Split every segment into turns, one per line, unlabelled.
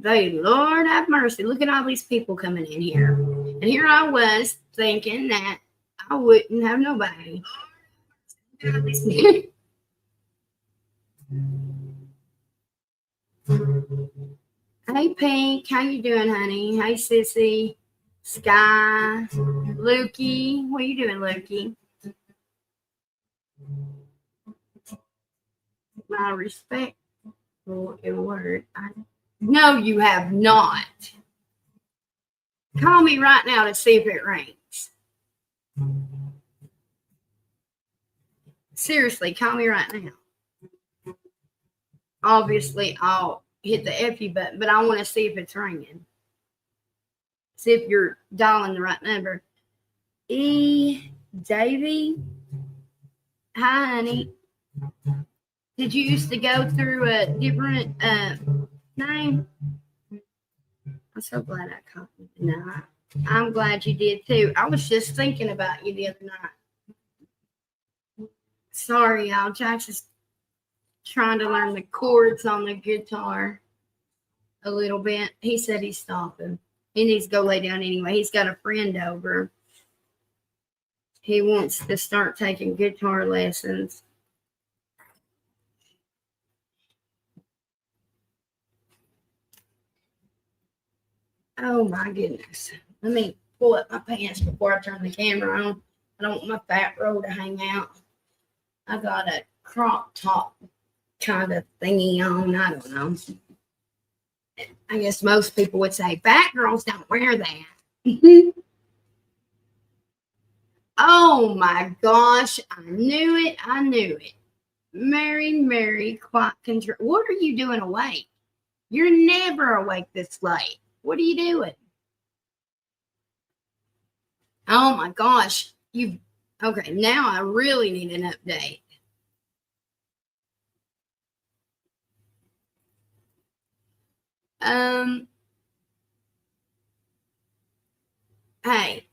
Lord have mercy. Look at all these people coming in here. And here I was thinking that I wouldn't have nobody. Look at all these people. Hey, Pink. How you doing, honey? Hey, Sissy. Sky. Lukey. What are you doing, Lukey? My respect for a word. No, you have not. Call me right now to see if it rings. Seriously, call me right now. Obviously, I'll hit the FU button, but I want to see if it's ringing. See if you're dialing the right number. Davy. Hi, honey. Did you used to go through a different name? I'm so glad I caught you tonight. I'm glad you did too. I was just thinking about you the other night. Sorry, y'all. Jack's just trying to learn the chords on the guitar a little bit. He said he's stopping. He needs to go lay down anyway. He's got a friend over. He wants to start taking guitar lessons. Oh my goodness. Let me pull up my pants before I turn the camera on. I don't want my fat roll to hang out. I got a crop top kind of thingy on. I don't know. I guess most people would say fat girls don't wear that. Oh my gosh. I knew it. I knew it. Mary, quite control. What are you doing awake? You're never awake this late. What are you doing? Oh my gosh. Okay, now I really need an update. Hey,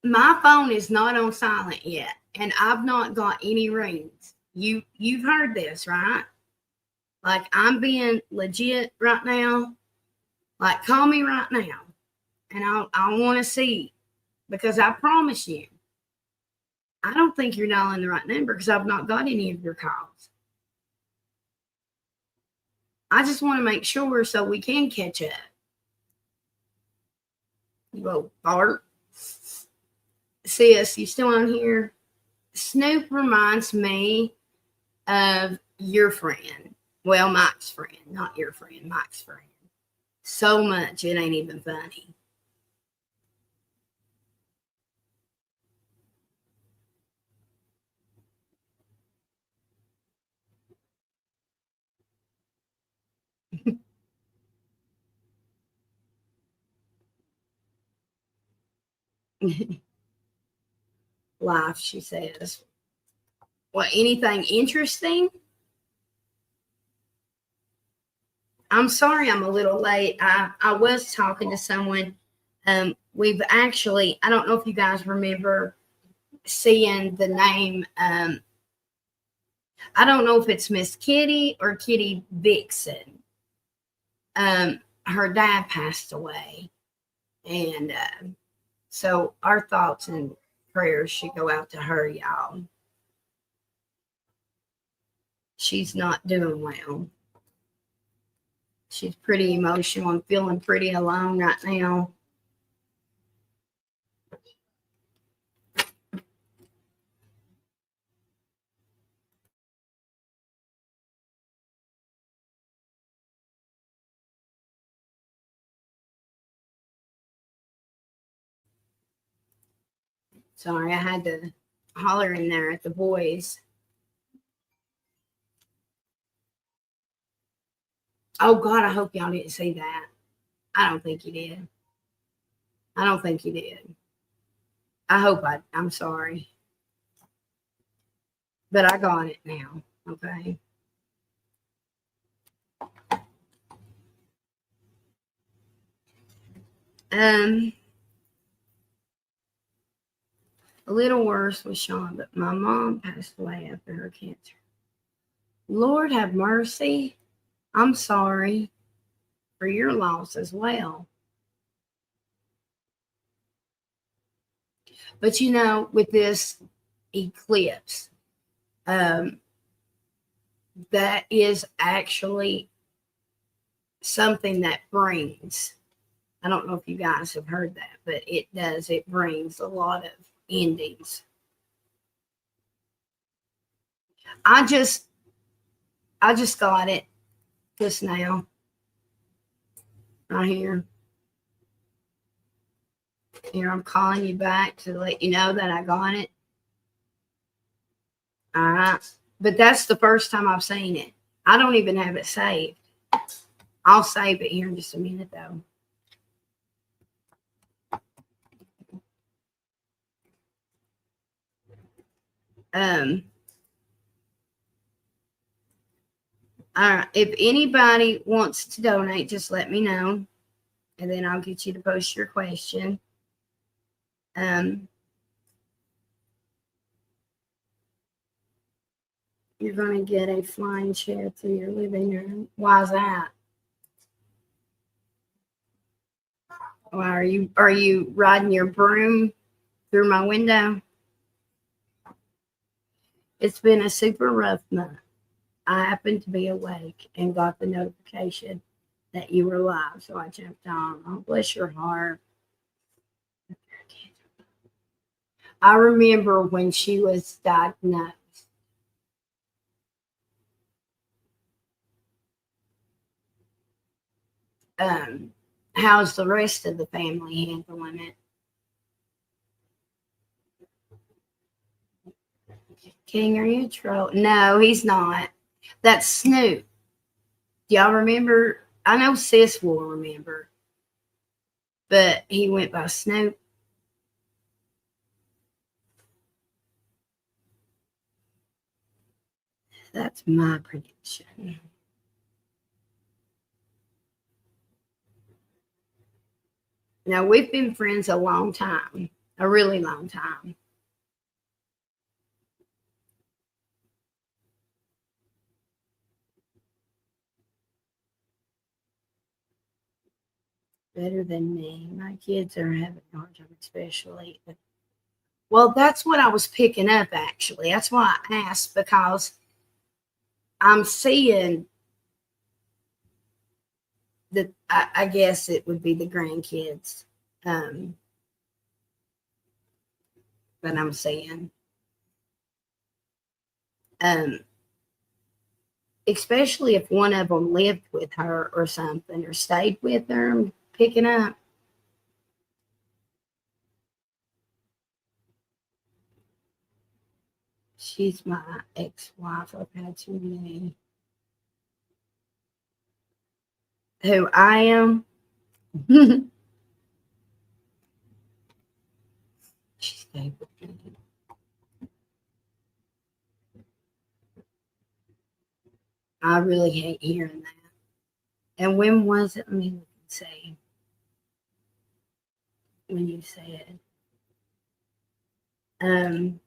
my phone is not on silent yet, and I've not got any rings. You've heard this, right? Like I'm being legit right now. Like call me right now, and I want to see, because I promise you, I don't think you're dialing the right number because I've not got any of your calls. I just want to make sure so we can catch up. Well, Bart. Sis, you still on here? Snoop reminds me of your friend. Well, Mike's friend, not your friend, Mike's friend. So much, it ain't even funny. Life, she says. What, anything interesting? I'm sorry I'm a little late. I was talking to someone. We've actually, I don't know if you guys remember seeing the name. I don't know if it's Miss Kitty or Kitty Vixen. Her dad passed away. And so our thoughts and prayers should go out to her, y'all. She's not doing well. She's pretty emotional and feeling pretty alone right now. Sorry, I had to holler in there at the boys. Oh, God, I hope y'all didn't see that. I don't think you did. I don't think you did. I'm sorry. But I got it now, okay? A little worse with Sean, but my mom passed away after her cancer. Lord have mercy. I'm sorry. for your loss as well. But you know, with this eclipse, that is actually something that brings, I don't know if you guys have heard that, but it does. It brings a lot of endings. I just got it just now. Right here. Here, I'm calling you back to let you know that I got it. All right. But that's the first time I've seen it. I don't even have it saved. I'll save it here in just a minute, though. All right. If anybody wants to donate, just let me know, and then I'll get you to post your question. You're going to get a flying chair to your living room. Why is that? Why are you riding your broom through my window? It's been a super rough month. I happened to be awake and got the notification that you were live, so I jumped on. Oh, bless your heart. I remember when she was diagnosed. How's the rest of the family handling it? King, are you a troll? No, he's not. That's Snoop. Do y'all remember? I know Sis will remember, but he went by Snoop. That's my prediction. Now, we've been friends a long time, a really long time. Better than me. My kids are having a hard time, especially. Well, that's what I was picking up, actually. That's why I asked, because I'm seeing that I guess it would be the grandkids that I'm seeing. Um, Especially if one of them lived with her or something, or stayed with her. I'm picking up. She's my ex-wife. I've had too many. Who I am? She stayed with me. I really hate hearing that. And when was it? Let me look and see. When you said, um,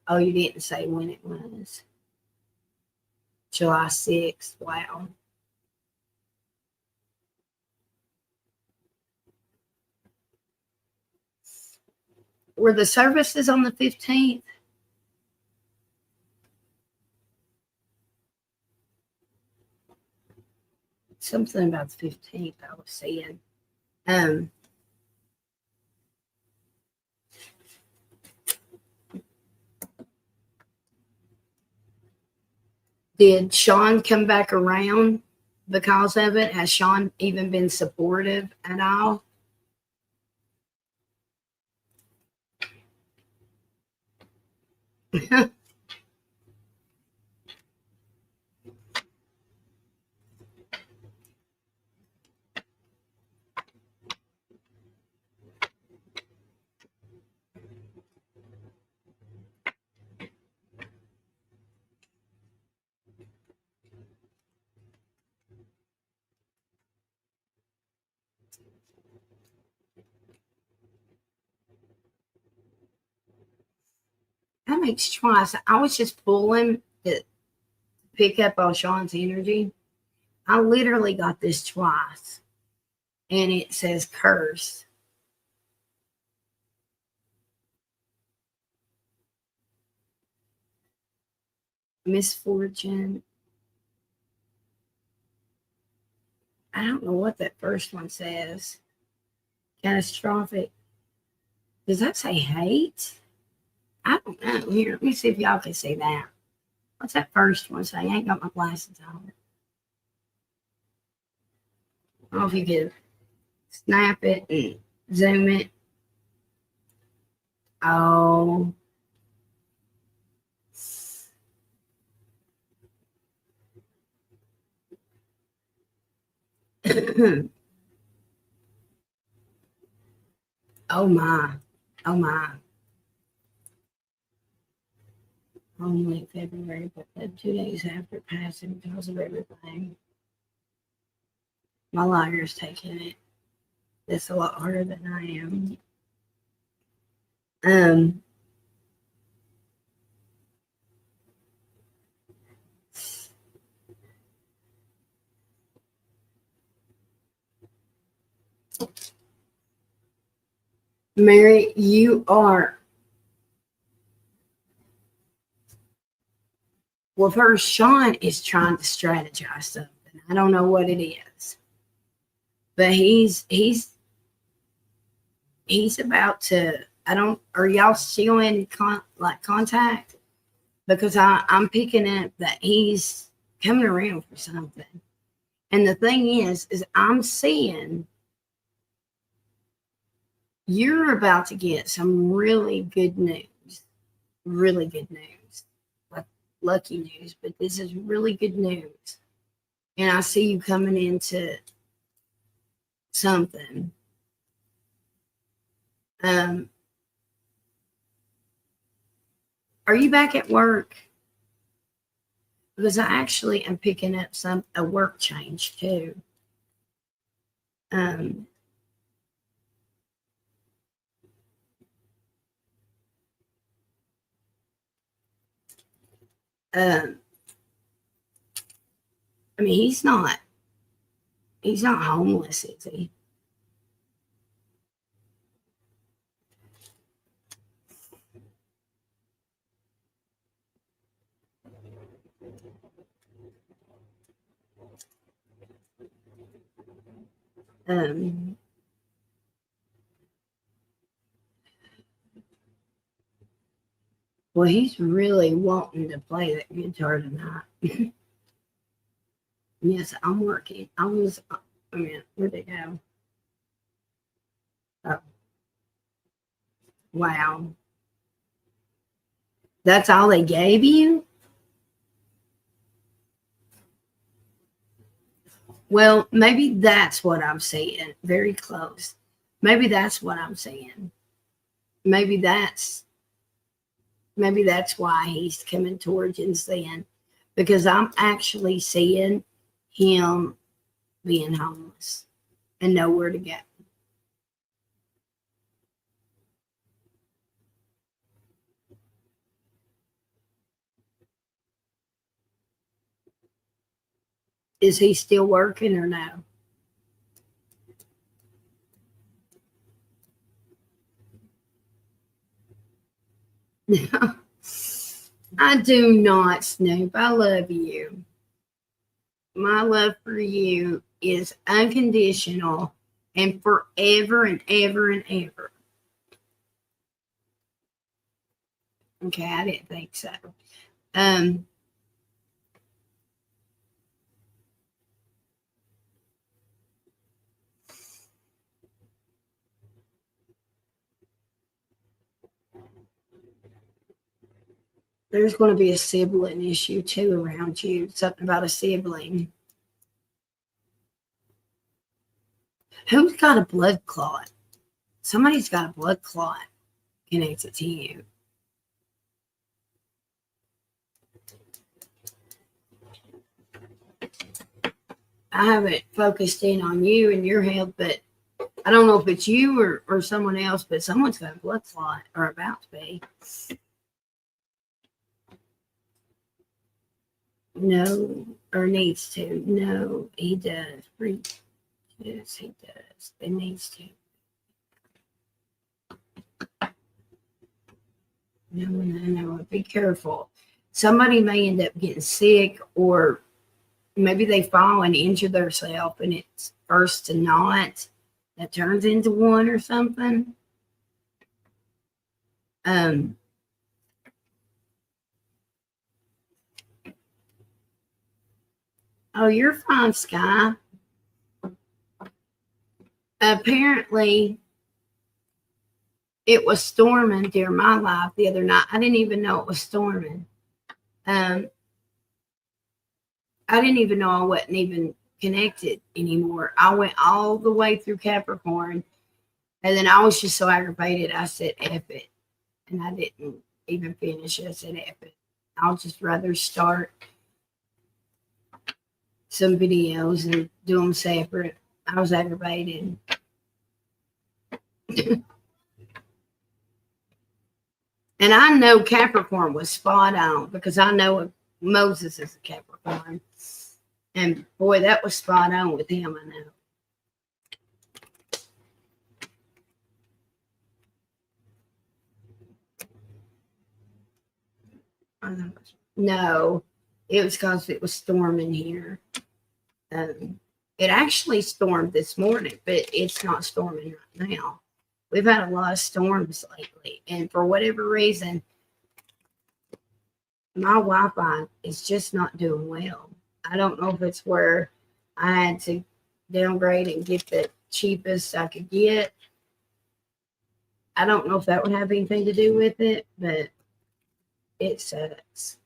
oh, you didn't say when it was. July 6th. Wow. Were the services on the 15th? Something about the 15th I was seeing. Um, did Sean come back around because of it? Has Sean even been supportive at all? I'm makes twice. I was just pulling to pick up on Sean's energy. I literally got this twice, and it says curse. Misfortune. I don't know what that first one says. Catastrophic. Does that say hate? I don't know. Here, let me see if y'all can see that. What's that first one say? I ain't got my glasses on. I don't know if you could snap it and zoom it. Oh. Oh my. Oh my. Only February, but then 2 days after passing because of everything. My lawyer's taking it. It's a lot harder than I am. Mary, you are. Well, first, Sean is trying to strategize something. I don't know what it is, but he's about to. I don't. Are y'all still in contact? Because I'm picking up that he's coming around for something. And the thing is I'm seeing you're about to get some really good news. Really good news. Like lucky news, but this is really good news. And I see you coming into something. Are you back at work? Because I actually am picking up a work change too. I mean, he's not homeless, is he? Well, he's really wanting to play that guitar tonight. Yes, I'm working. Where'd it go? Oh, wow. That's all they gave you? Well, maybe that's what I'm seeing. Very close. Maybe that's what I'm seeing. Maybe that's why he's coming towards you and saying, because I'm actually seeing him being homeless and nowhere to go. Is he still working or no? I do not, Snoop. I love you. My love for you is unconditional and forever and ever and ever. Okay, I didn't think so. There's going to be a sibling issue too around you. Something about a sibling. Who's got a blood clot? Somebody's got a blood clot connected to you. I haven't focused in on you and your health, but I don't know if it's you or someone else, but someone's got a blood clot or about to be. No, or needs to. No, he does. Yes, he does. It needs to. No. Be careful. Somebody may end up getting sick, or maybe they fall and injure themselves, and it's first to not that turns into one or something. Um, oh, you're fine, Sky. Apparently, it was storming during my life the other night. I didn't even know it was storming. Um, I didn't even know I wasn't even connected anymore. I went all the way through Capricorn, and then I was just so aggravated. I said, F it. And I didn't even finish it. I said, F it. I'll just rather start some videos and do them separate. I was aggravated. And I know Capricorn was spot on because I know Moses is a Capricorn. And boy, that was spot on with him, I know. No, it was because it was storming here. It actually stormed this morning, but it's not storming right now. We've had a lot of storms lately, and for whatever reason, my Wi-Fi is just not doing well. I don't know if it's where I had to downgrade and get the cheapest I could get. I don't know if that would have anything to do with it, but it sucks.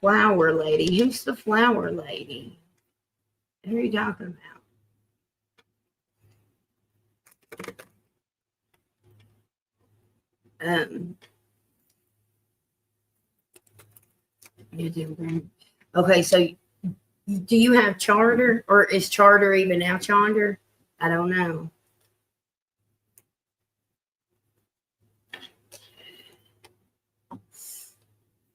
Flower lady. Who's the flower lady? Who are you talking about? You do. Okay, so do you have Charter, or is Charter even now Charter? I don't know.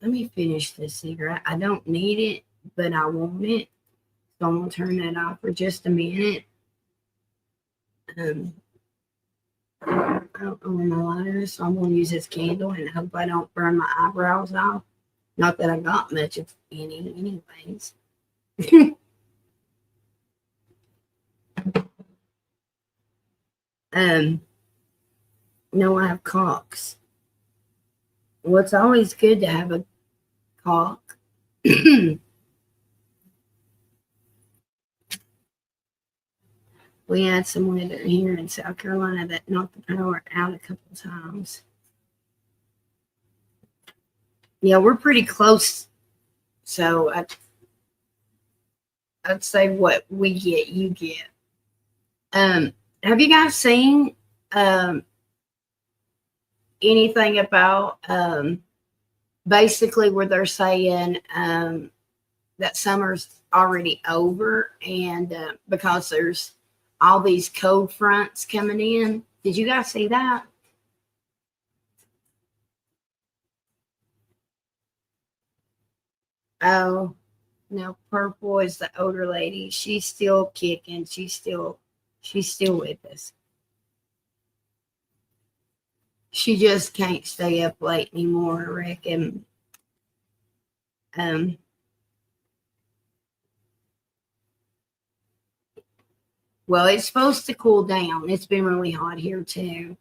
Let me finish this cigarette. I don't need it, but I want it. So I'm gonna turn that off for just a minute. I don't know where my lighter is, so I'm gonna use this candle and hope I don't burn my eyebrows off. Not that I got much of any, anyways. No, I have cocks. Well, it's always good to have a cock. We had some weather here in South Carolina that knocked the power out a couple of times. Yeah, we're pretty close. So I'd say what we get, you get. Have you guys seen anything about basically where they're saying that summer's already over, and because there's all these cold fronts coming in? Did you guys see that? Oh, no, Purple is the older lady. She's still kicking. She's still with us. She just can't stay up late anymore, I reckon. Um, well, it's supposed to cool down. It's been really hot here too,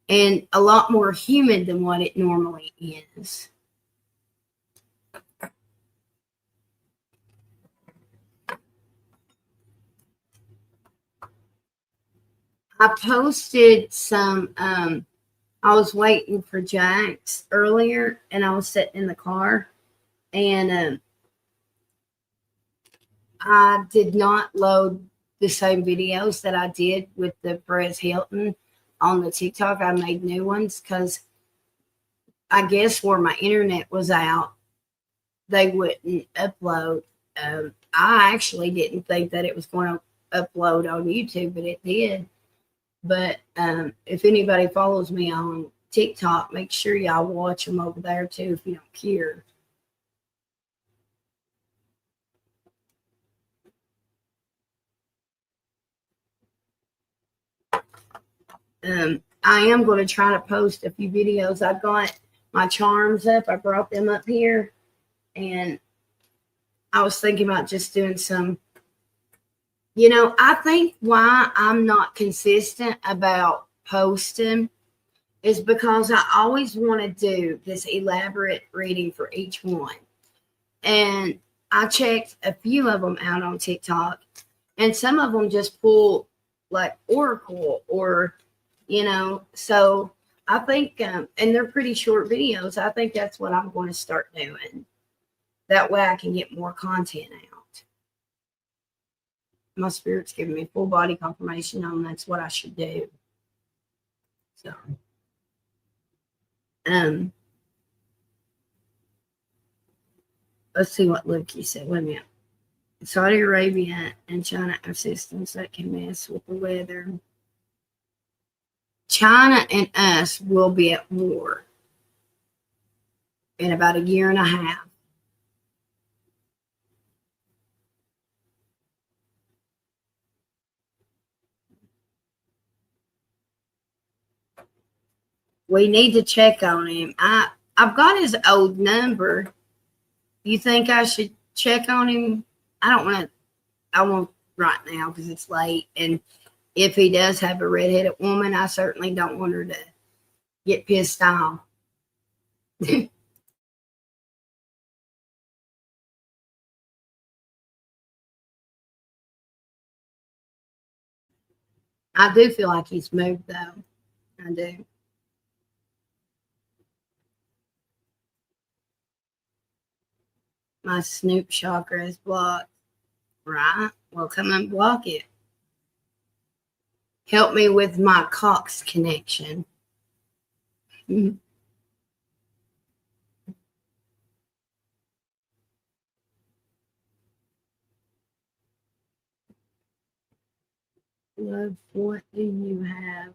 and a lot more humid than what it normally is. I posted some. I was waiting for Jax earlier, and I was sitting in the car, and I did not load the same videos that I did with the Perez Hilton on the TikTok. I made new ones because I guess where my internet was out, they wouldn't upload. I actually didn't think that it was going to upload on YouTube, but it did. But if anybody follows me on TikTok, make sure y'all watch them over there too if you don't care. I am going to try to post a few videos. I've got my charms up. I brought them up here, and I was thinking about just doing some. I think why I'm not consistent about posting is because I always want to do this elaborate reading for each one. And I checked a few of them out on TikTok, and some of them just pull like Oracle or, so I think, and they're pretty short videos. I think that's what I'm going to start doing. That way I can get more content out. My spirit's giving me full body confirmation on that's what I should do. So, let's see what Loki said. Wait a minute. Saudi Arabia and China have systems that can mess with the weather. China and us will be at war in about a year and a half. We need to check on him. I've got his old number. You think I should check on him? I won't right now because it's late. And if he does have a redheaded woman, I certainly don't want her to get pissed off. I do feel like he's moved though. I do. My Snoop chakra is blocked. Right? Well, come and block it. Help me with my Cox connection. Love, what do you have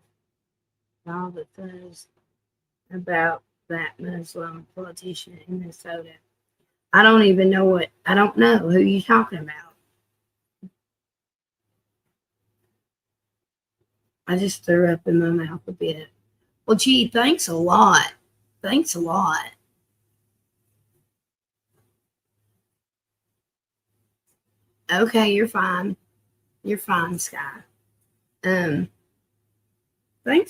all the things about that Muslim politician in Minnesota? I don't even know I don't know who you're talking about. I just threw up in my mouth a bit. Well, gee, thanks a lot. Thanks a lot. Okay, you're fine. You're fine, Sky. Thanks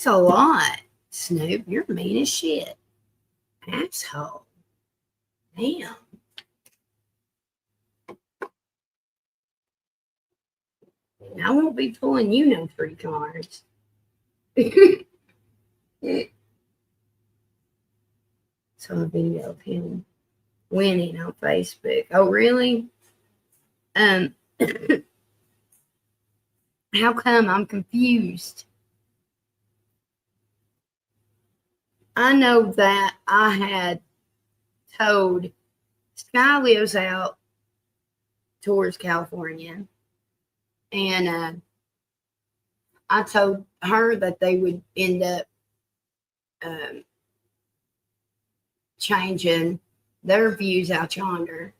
a lot, Snoop. You're mean as shit. Asshole. Damn. I won't be pulling you no free cards. So a video of him winning on Facebook. Oh, really? How come? I'm confused. I know that I had told Sky lives out towards California, and I told her that they would end up changing their views out yonder.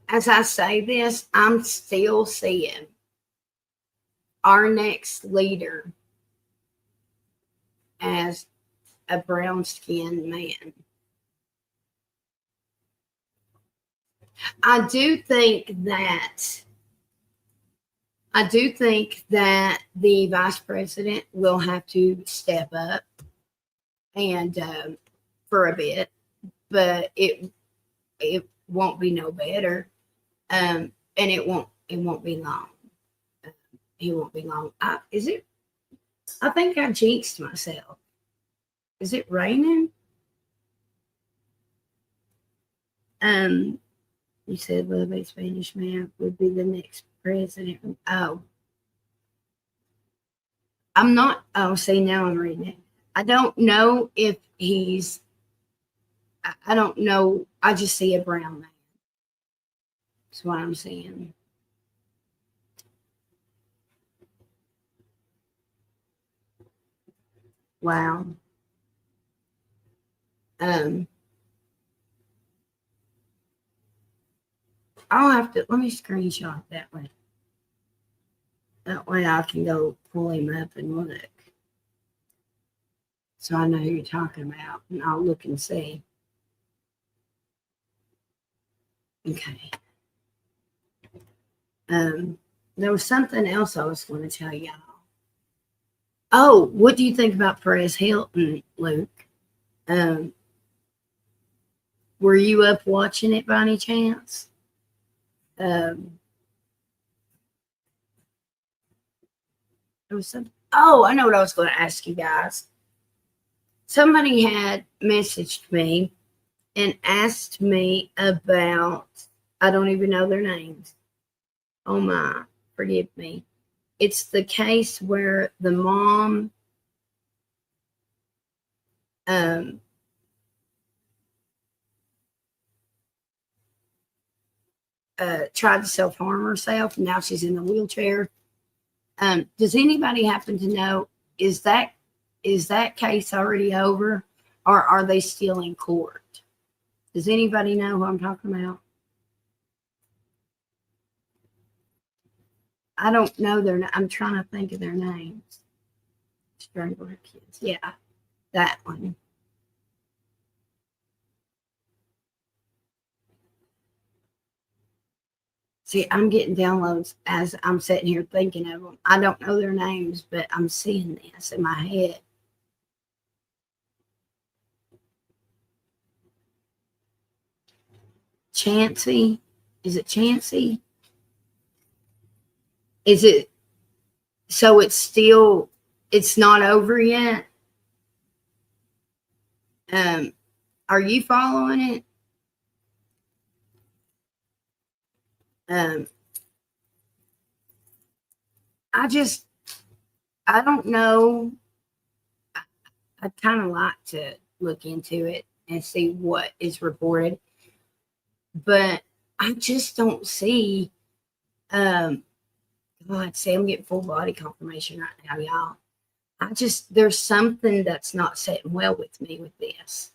As I say this, I'm still seeing our next leader as a brown skinned man. I do think that the vice president will have to step up and for a bit, but it won't be no better, and it won't be long. It won't be long. I think I jinxed myself. Is it raining? You said well, a Spanish man would be the next president. Oh, I'm not. Oh, see, now I'm reading it. I don't know if he's, I don't know. I just see a brown man. That's what I'm seeing. Wow. I'll have to, let me screenshot that one. That way I can go pull him up and look. So I know who you're talking about, and I'll look and see. Okay. There was something else I was going to tell y'all. Oh, what do you think about Perez Hilton, Luke? Were you up watching it by any chance? There was some. Oh, I know what I was going to ask you guys. Somebody had messaged me and asked me about, I don't even know their names. Oh my, forgive me. It's the case where the mom tried to self-harm herself. Now she's in a wheelchair. Does anybody happen to know, is that case already over, or are they still in court? Does anybody know who I'm talking about? I don't know I'm trying to think of their names. Strangler Kids. Yeah, that one. See, I'm getting downloads as I'm sitting here thinking of them. I don't know their names, but I'm seeing this in my head. Chancey? Is it Chancey? Is it, so it's not over yet? Are you following it? I don't know. I'd kind of like to look into it and see what is reported, but I just don't see. God, see, I'm getting full body confirmation right now, y'all. There's something that's not sitting well with me with this.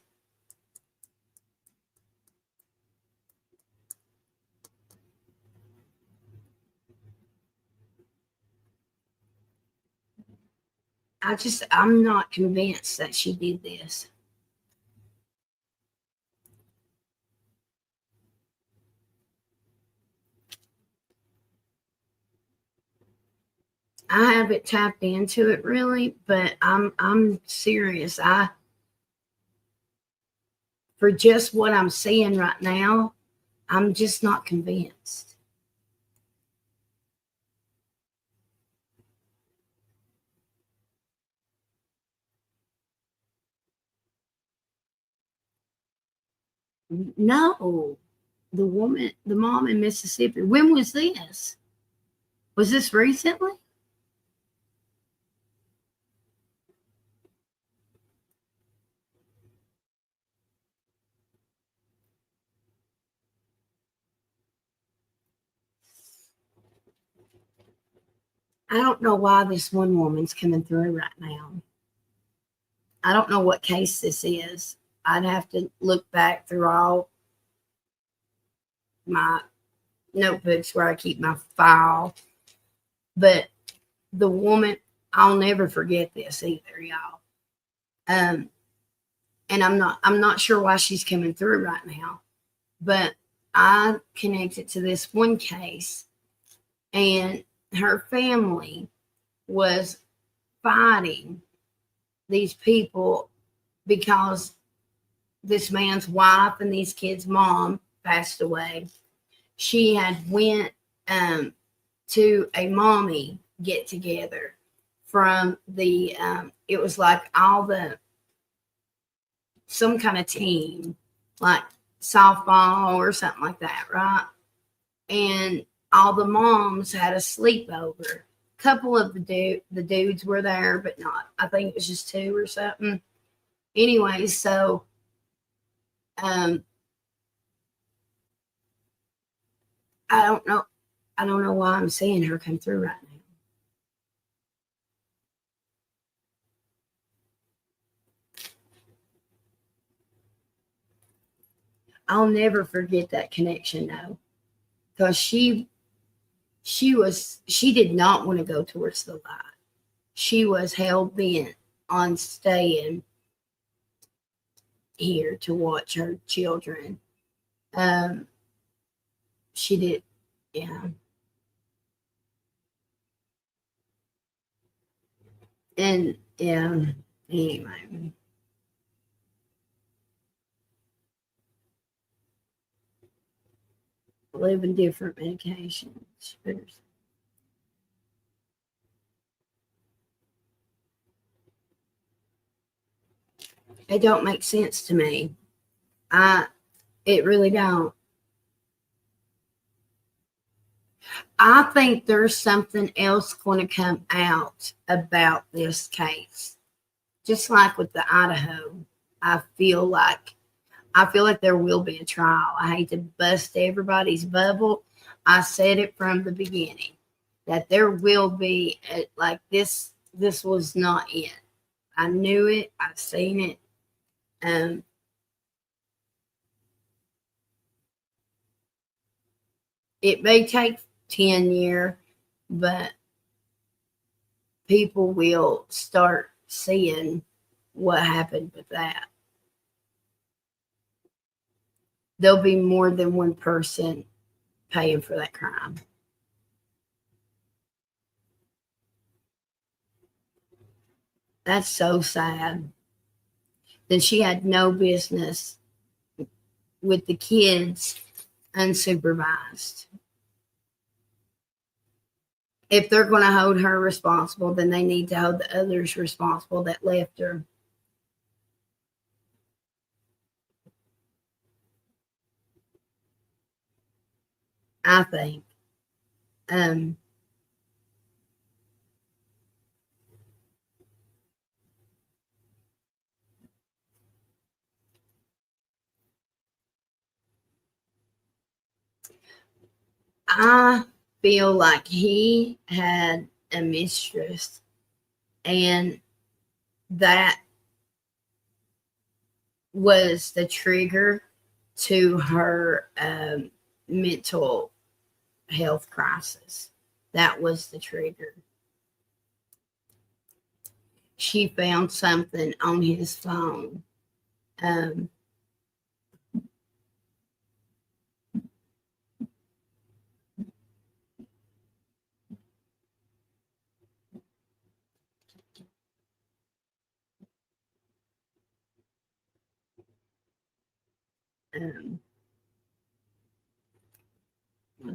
I'm not convinced that she did this. I haven't tapped into it really, but I'm serious. For just what I'm seeing right now, I'm just not convinced. No, the mom in Mississippi. When was this? Was this recently? I don't know why this one woman's coming through right now. I don't know what case this is. I'd have to look back through all my notebooks where I keep my file. But the woman, I'll never forget this either, y'all. And I'm not sure why she's coming through right now, but I connected to this one case, and her family was fighting these people because this man's wife and these kids' mom passed away. She had went to a mommy get together from the it was like some kind of team, like softball or something like that, right? And all the moms had a sleepover couple of the dudes were there, but not. I think it was just two or something. Anyway, so I don't know. I don't know why I'm seeing her come through right now. I'll never forget that connection though, because she did not want to go towards the light. She was hell bent on staying here to watch her children. She did, yeah. And yeah, anyway. Living different medications. It don't make sense to me. It really don't. I think there's something else going to come out about this case. Just like with the Idaho, I feel like there will be a trial. I hate to bust everybody's bubble. I said it from the beginning that there will be like this. This was not it. I knew it. I've seen it. It may take 10 years, but people will start seeing what happened with that. There'll be more than one person paying for that crime. That's so sad. Then she had no business with the kids unsupervised. If they're going to hold her responsible, then they need to hold the others responsible that left her. I think. I feel like he had a mistress, and that was the trigger to her mental health crisis. That was the trigger. She found something on his phone. I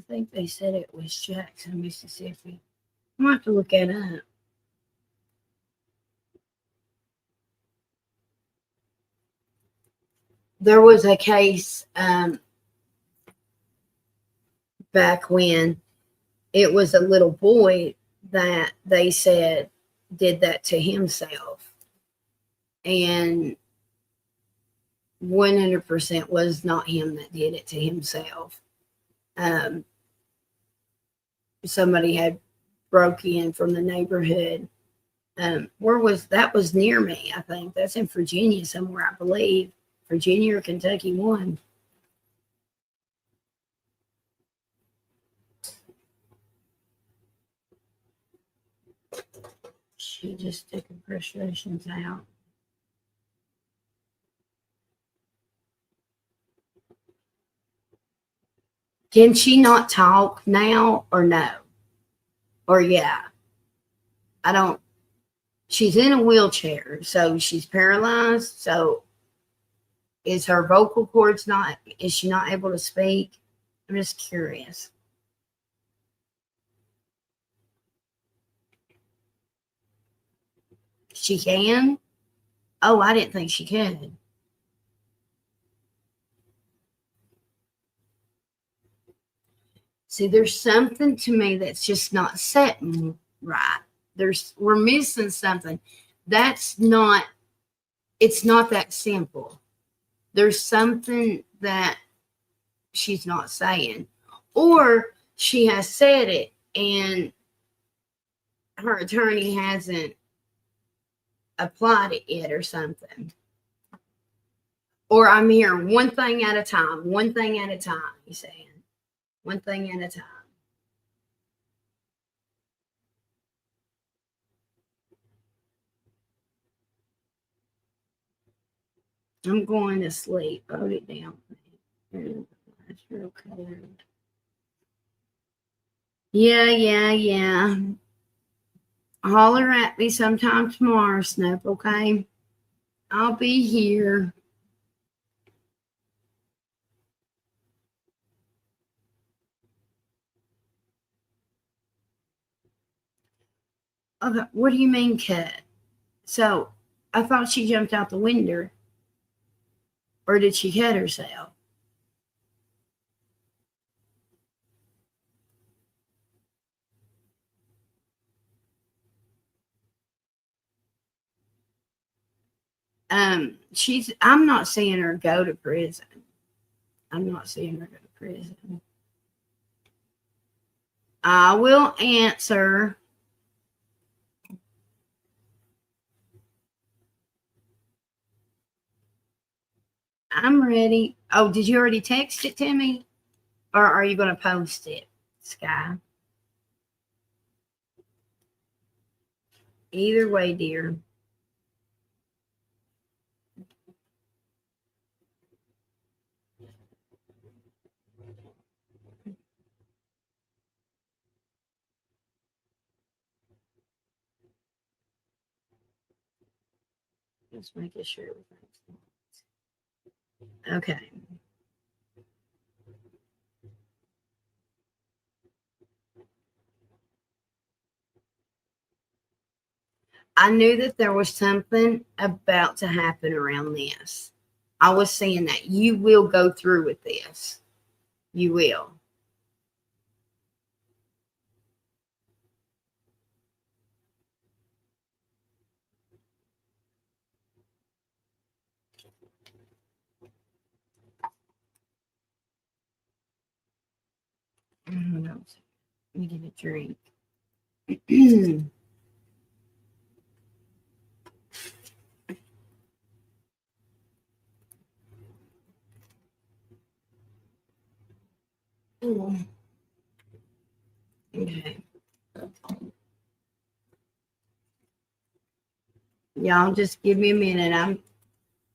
think they said it was Jackson, Mississippi. I'm going to have to look it up. There was a case back when it was a little boy that they said did that to himself. And 100% was not him that did it to himself. Somebody had broke in from the neighborhood. Where was that? Was near me, I think. That's in Virginia somewhere, I believe. Virginia or Kentucky, one. She just took her frustrations out. Can she not talk now or no? Or yeah? I don't. She's in a wheelchair, so she's paralyzed. So is her vocal cords not, is she not able to speak? I'm just curious. She can? Oh, I didn't think she could. See, there's something to me that's just not setting right. We're missing something. It's not that simple. There's something that she's not saying, or she has said it and her attorney hasn't applied it yet or something. Or I'm hearing one thing at a time, he's saying. One thing at a time. I'm going to sleep. Wrote it down. Yeah. Holler at me sometime tomorrow, Snoop, okay? I'll be here. Okay, what do you mean cut? So, I thought she jumped out the window. Or did she cut herself? I'm not seeing her go to prison. I'm not seeing her go to prison. I will answer. I'm ready. Oh, did you already text it to me? Or are you going to post it, Sky? Either way, dear. Just making sure everything's okay. I knew that there was something about to happen around this. I was saying that you will go through with this. You will. Let me get a drink. Okay. Y'all just give me a minute. I'm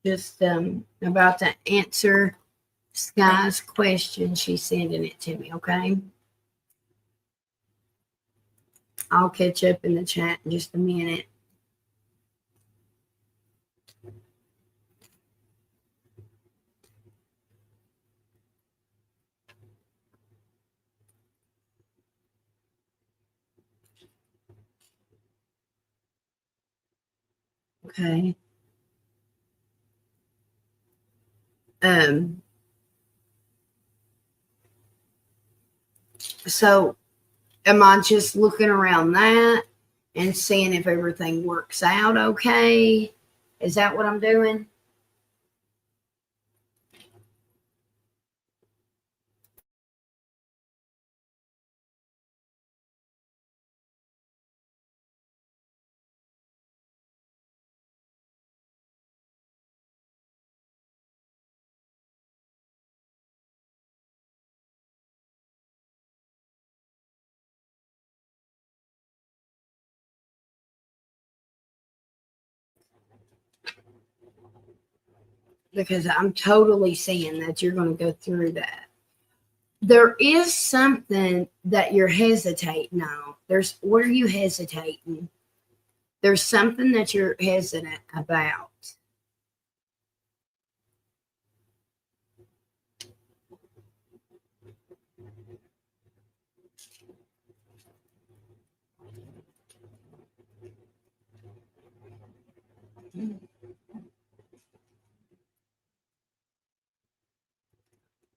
just about to answer Sky's question. She's sending it to me, okay? I'll catch up in the chat in just a minute. Okay. So am I just looking around that and seeing if everything works out okay? Is that what I'm doing? Because I'm totally seeing that you're going to go through that. There is something that you're hesitating on. What are you hesitating? There's something that you're hesitant about.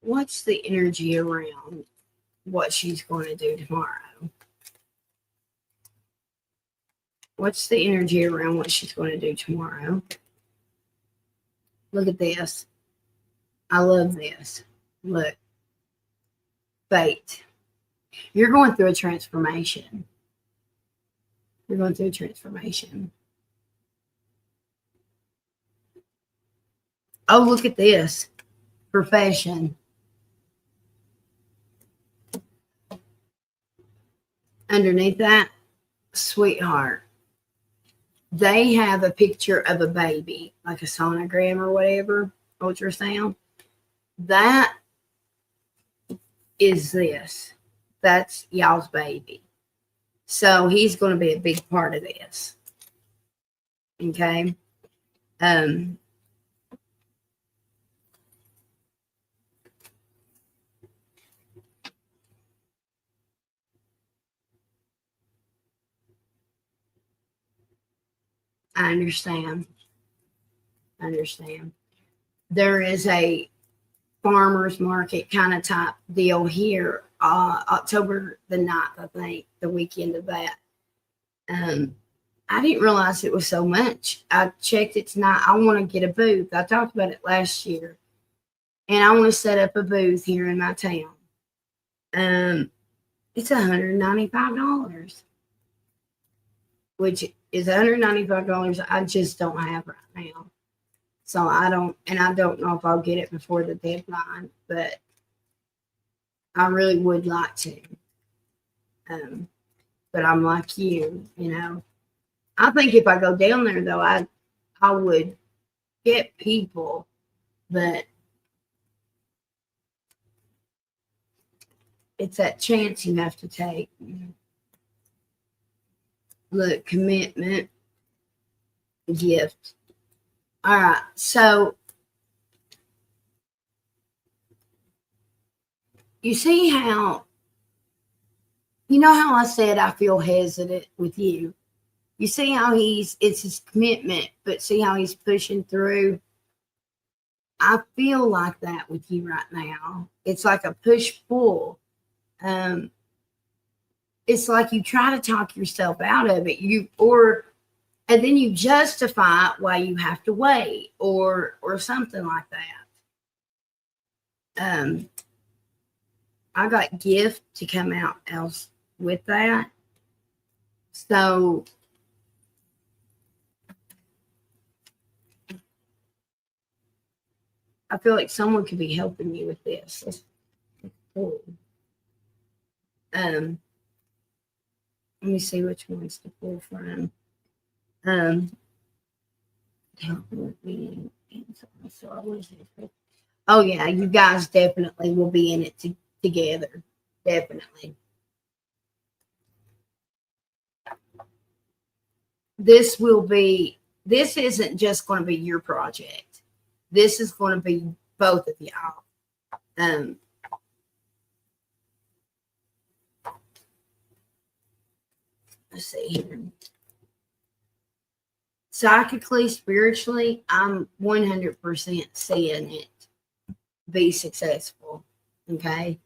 What's the energy around what she's going to do tomorrow? What's the energy around what she's going to do tomorrow? Look at this. I love this. Look. Fate. You're going through a transformation. You're going through a transformation. Oh, look at this. Profession. Underneath that, sweetheart. They have a picture of a baby, like a sonogram or whatever, ultrasound. That is this. That's y'all's baby. So he's going to be a big part of this. Okay. I understand. I understand. There is a farmer's market kind of type deal here, October the 9th, I think, the weekend of that. I didn't realize it was so much. I checked it tonight. I want to get a booth. I talked about it last year. And I want to set up a booth here in my town. It's $195, which is $195 I just don't have right now. So I don't know if I'll get it before the deadline, but I really would like to. But I'm like you, I think if I go down there though, I would get people, but it's that chance you have to take. Look, commitment, gift. All right, so you see how, how I said I feel hesitant with you. You see how it's his commitment, but see how he's pushing through. I feel like that with you right now. It's like a push pull. It's like you try to talk yourself out of it. And then you justify why you have to wait or something like that. I got gift to come out else with that. So I feel like someone could be helping you with this. That's cool. Let me see which ones to pull from. Oh yeah, you guys definitely will be in it together. Definitely. This isn't just going to be your project. This is going to be both of y'all. Let's see here. Psychically, spiritually, I'm 100% seeing it be successful. Okay.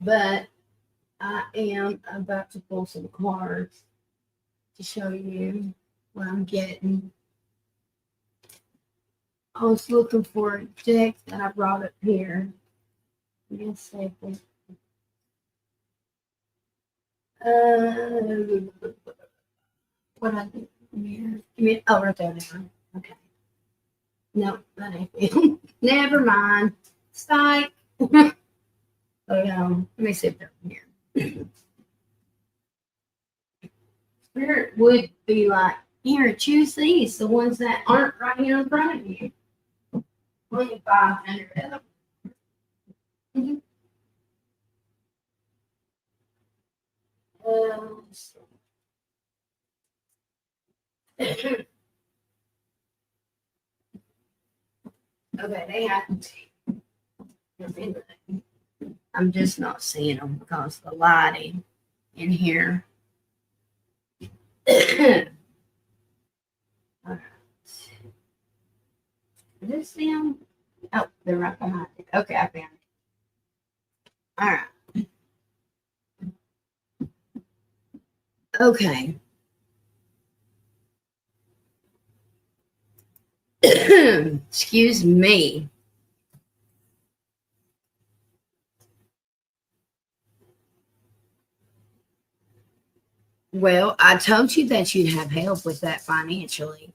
But I am about to pull some cards to show you what I'm getting. I was looking for a deck that I brought up here. Give me a second. What I do here? Oh, right there. Okay. No, that ain't it. Never mind. Psych. Let me sit down here. Spirit would be like, here, choose these, the ones that aren't right here in front of you. 2,500 of them. Okay, they have to. I'm just not seeing them because the lighting in here. All right. Is this them? Oh, they're right behind it. Okay, I found it. All right. Okay. Excuse me. Well, I told you that you'd have help with that financially.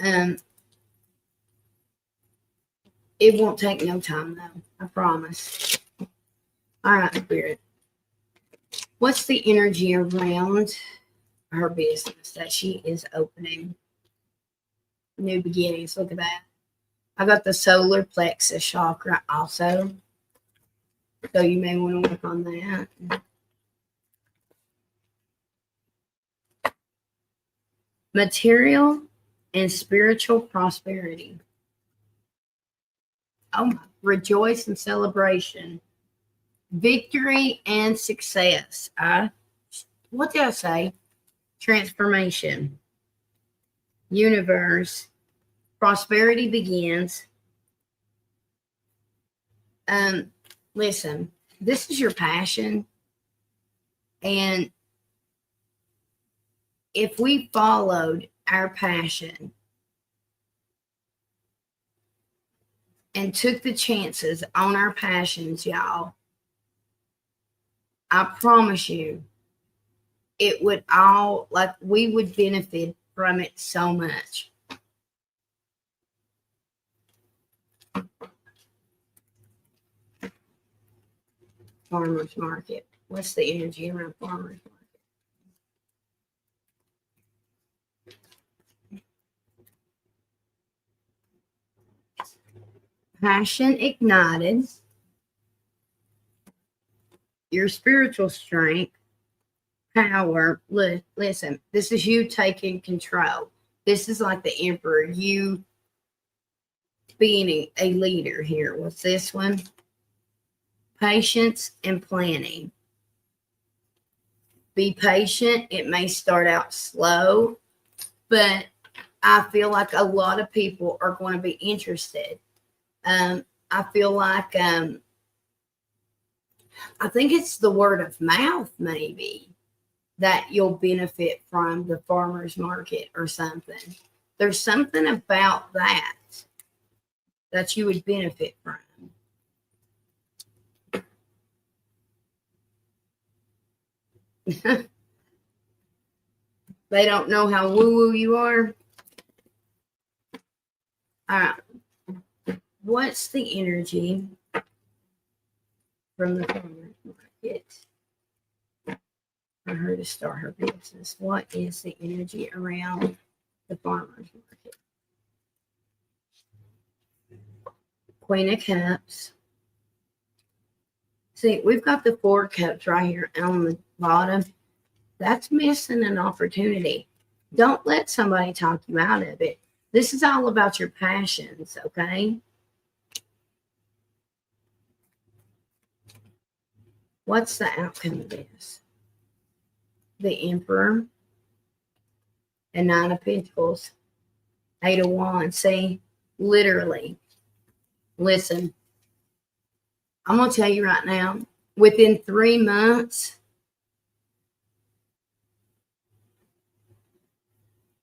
Um, it won't take no time though. I promise. All right, Spirit. What's the energy around her business that she is opening? New beginnings. Look at that. I got the solar plexus chakra also. So you may want to work on that. Material and spiritual prosperity. Oh my, rejoice and celebration. Victory and success. What did I say? Transformation. Universe. Prosperity begins. Um, listen, this is your passion. And if we followed our passion and took the chances on our passions, y'all, I promise you, it would all, like, we would benefit from it so much. Farmers market. What's the energy around farmers market? Passion ignited, your spiritual strength, power. Listen, this is you taking control. This is like the emperor, you being a leader here. What's this one? Patience and planning. Be patient. It may start out slow, but I feel like a lot of people are going to be interested. I feel like I think it's the word of mouth, maybe, that you'll benefit from the farmers market or something. There's something about that you would benefit from. They don't know how woo woo you are. All right. What's the energy from the farmers market for her to start her business? What is the energy around the farmers market? Queen of Cups. See, we've got the Four Cups right here on the bottom. That's missing an opportunity. Don't let somebody talk you out of it. This is all about your passions, okay? What's the outcome of this? The Emperor and Nine of Pentacles, Eight of Wands. See, literally, listen, I'm going to tell you right now, within 3 months,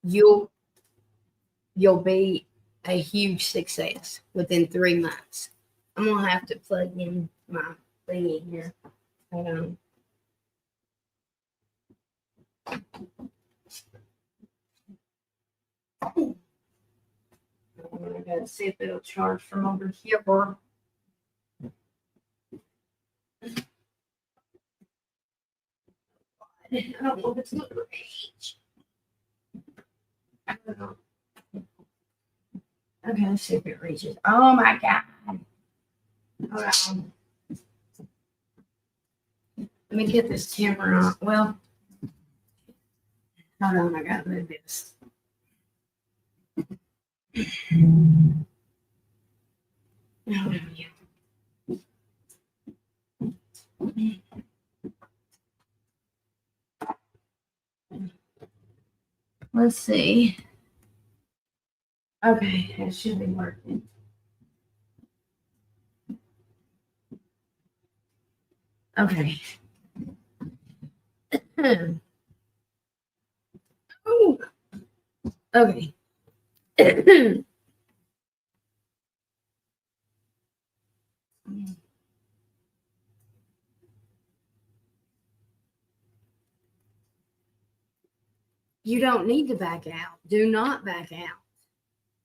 you'll be a huge success within 3 months. I'm going to have to plug in my thingy here. Hold on. I gotta see if it'll charge from over here. I don't know if it's going to reach. I don't know. Okay, let's see if it reaches. Oh my God. Hold on. Let me get this camera on. Well, hold on. I gotta move this. Hold on. Let's see. Okay, it should be working. Okay. Ooh. Okay. You don't need to back out. Do not back out.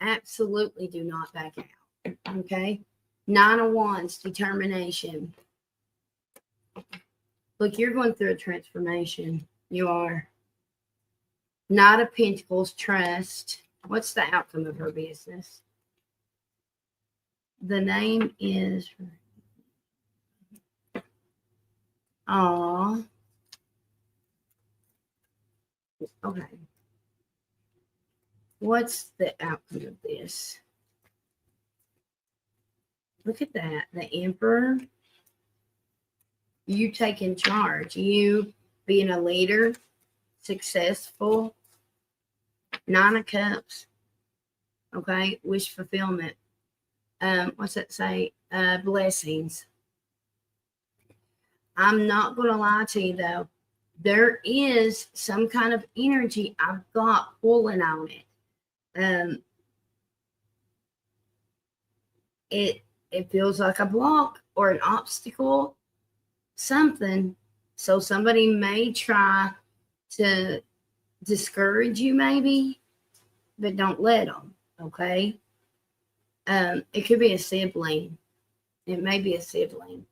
Absolutely do not back out. Okay? 9 of Wands, determination. Look, you're going through a transformation. You are. Knight of Pentacles, trust. What's the outcome of her business? The name is. Aw. Okay. What's the outcome of this? Look at that. The Emperor. You taking charge. You being a leader. Successful. 9 of Cups. Okay. Wish fulfillment. What's that say? Blessings. I'm not going to lie to you, though. There is some kind of energy I've got pulling on it. It feels like a block or an obstacle, something. So somebody may try to discourage you, maybe, but don't let them. Okay. It could be a sibling. It may be a sibling.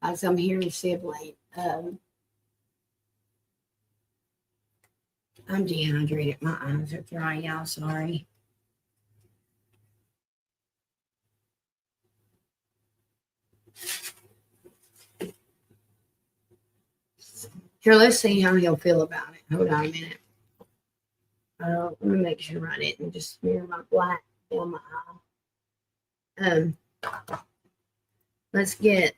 As I'm hearing sibling. I'm dehydrated. My eyes are dry, y'all. Sorry. Here, let's see how he'll feel about it. Hold on a minute. Let me make sure I didn't just smear my black on my eye. Let's get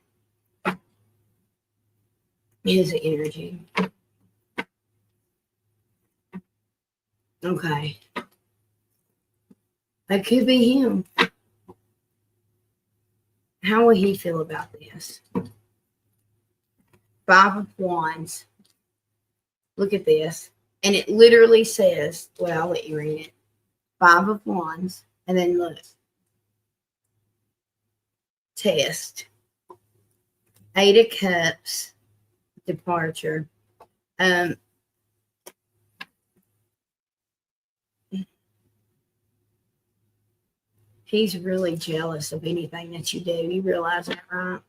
his energy. Okay. That could be him. How will he feel about this? 5 of Wands. Look at this. And it literally says, well, I'll let you read it. 5 of Wands. And then look. Test. 8 of Cups. Departure. He's really jealous of anything that you do. You realize that, right?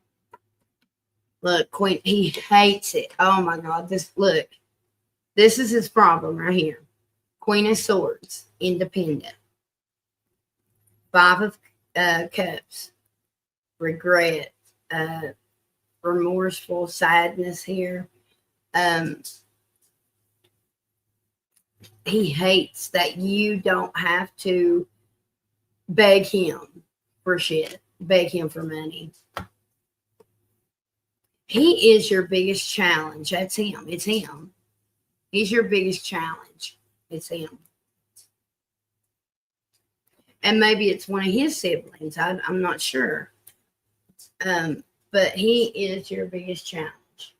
Look, Queen, he hates it. Oh my God. This is his problem right here. Queen of Swords, independent. 5 of Cups, regret, remorseful, sadness here. He hates that you don't have to beg him for shit, beg him for money. He is your biggest challenge. That's him. It's him. He's your biggest challenge. It's him. And maybe it's one of his siblings. I'm not sure. But he is your biggest challenge.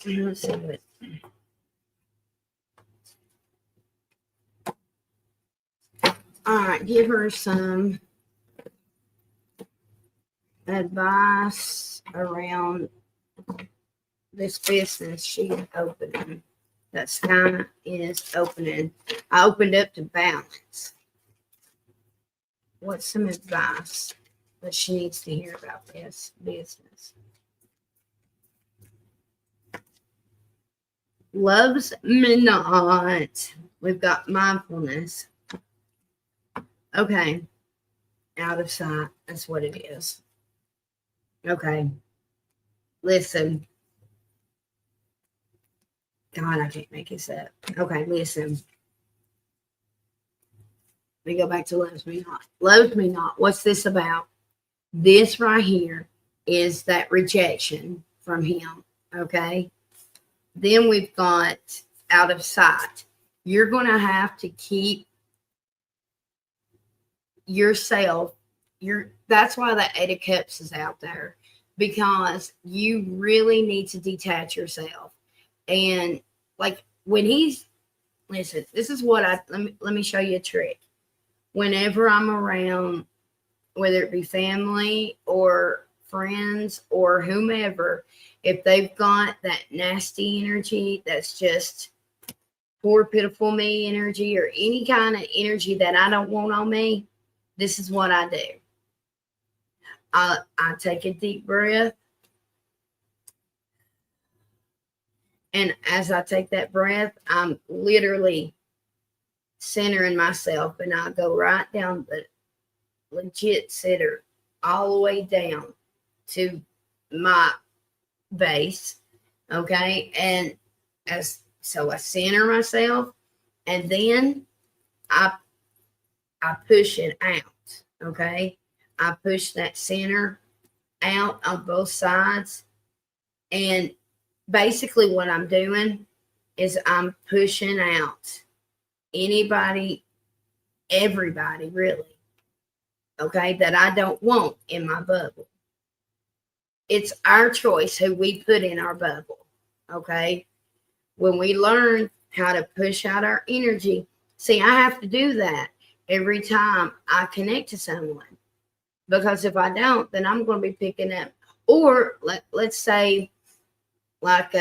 Let's see what. All right, give her some advice around this business she's opening. That sky is opening. I opened up to balance. What's some advice that she needs to hear about this business? Loves me not. We've got mindfulness. Okay. Out of sight. That's what it is. Okay. Listen. God, I can't make this up. Okay, listen. Let me go back to loves me not. Loves me not. What's this about? This right here is that rejection from him. Okay. Then we've got out of sight. You're going to have to keep yourself. That's why the Eight of Cups is out there, because you really need to detach yourself. And like when he's listen, this is what let me show you a trick. Whenever I'm around, whether it be family or friends or whomever, if they've got that nasty energy, that's just poor, pitiful me energy, or any kind of energy that I don't want on me, this is what I do. I take a deep breath. And as I take that breath, I'm literally centering myself, and I go right down the legit center all the way down to my base. Okay. And so I center myself, and then I push it out. Okay. I push that center out on both sides. And basically what I'm doing is I'm pushing out anybody, everybody really, okay, that I don't want in my bubble. It's our choice who we put in our bubble, okay? When we learn how to push out our energy, see, I have to do that every time I connect to someone, because if I don't, then I'm going to be picking up. Or let's say, like,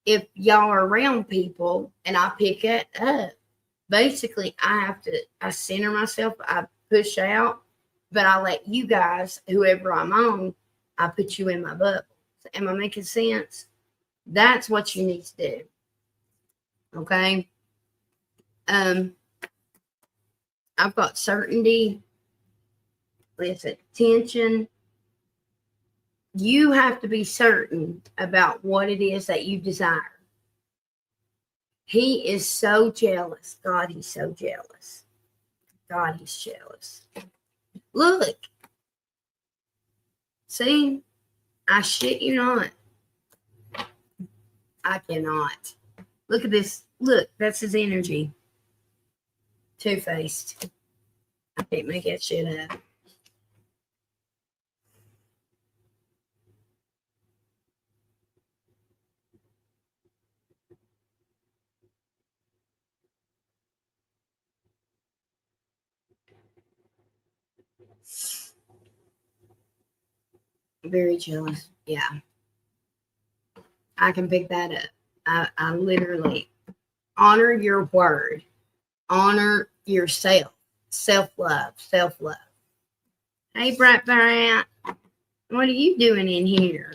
if y'all are around people and I pick it up, basically I center myself, I push out, but I let you guys, whoever I'm on, I put you in my bubble. Am I making sense? That's what you need to do. Okay. I've got certainty. Listen, tension. You have to be certain about what it is that you desire. He is so jealous. God, he's so jealous. God, he's jealous. Look. See? I shit you not. I cannot. Look at this. Look, that's his energy. Two-faced. I can't make that shit up. Very jealous. Yeah. I can pick that up. I literally honor your word. Honor yourself. Self-love. Self-love. Hey, Brat, what are you doing in here?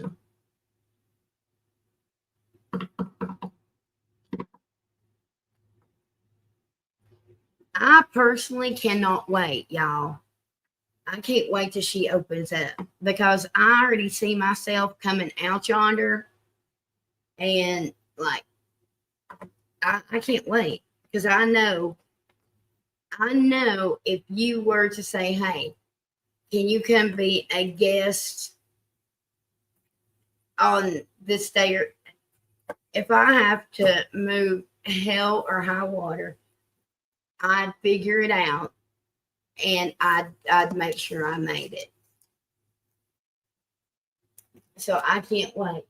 I personally cannot wait, y'all. I can't wait till she opens up, because I already see myself coming out yonder, and like I can't wait, because I know if you were to say, hey, can you come be a guest on this day, or if I have to move hell or high water, I'd figure it out, and I'd make sure I made it. So I can't wait.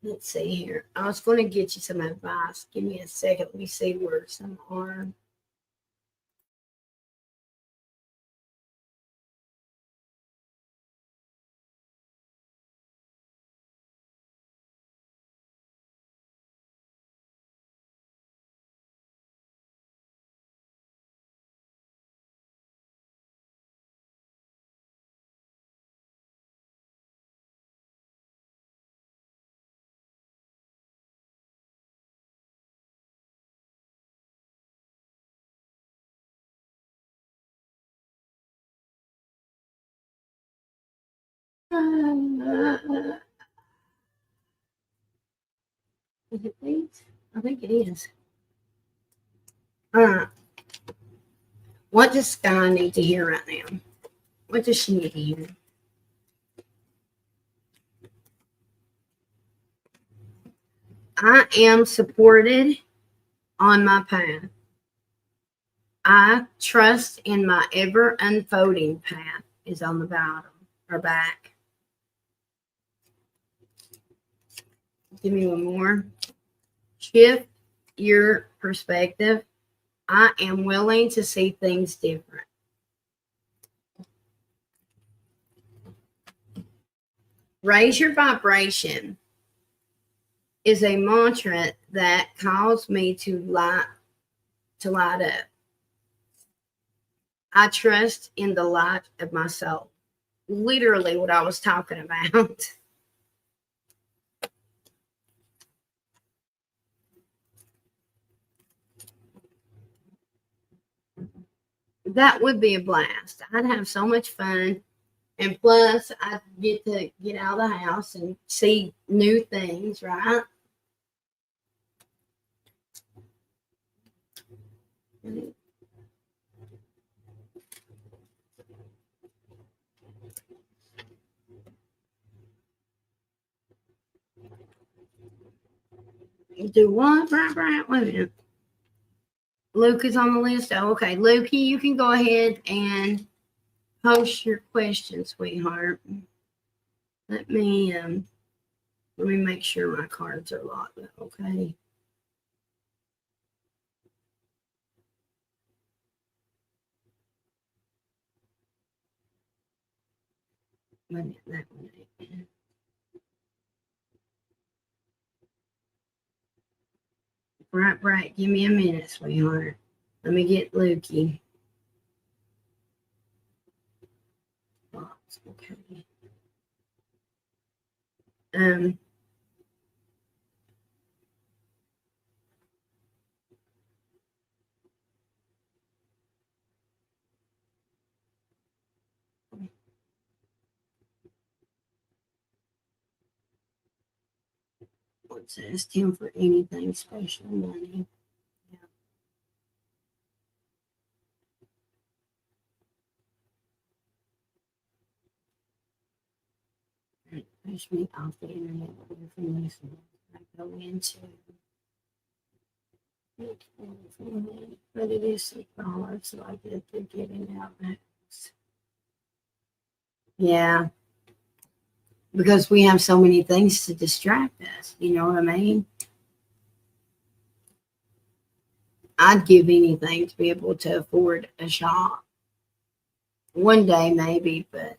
Let's see here. I was going to get you some advice. Give me a second. Let me see where some are. Is it these? I think it is. All right. What does Sky need to hear right now? What does she need to hear? I am supported on my path. I trust in my ever unfolding path is on the bottom or back. Give me one more. Shift your perspective. I am willing to see things different. Raise your vibration is a mantra that calls me to light up. I trust in the light of my soul. Literally what I was talking about. That would be a blast. I'd have so much fun. And plus, I get to get out of the house and see new things, right? Do what? Right. Wait a minute. Luke is on the list. Oh, okay. Lukey, you can go ahead and post your question, sweetheart. Let me make sure my cards are locked. Okay. Wait a minute, that one. Right. Give me a minute, sweetheart. Let me get Lukey. Okay. Let's ask him for anything special money. Push me off the internet from this one. I go into but it is $6, so I get to getting out of house. Yeah. Because we have so many things to distract us. You know what I mean? I'd give anything to be able to afford a shop. One day, maybe, but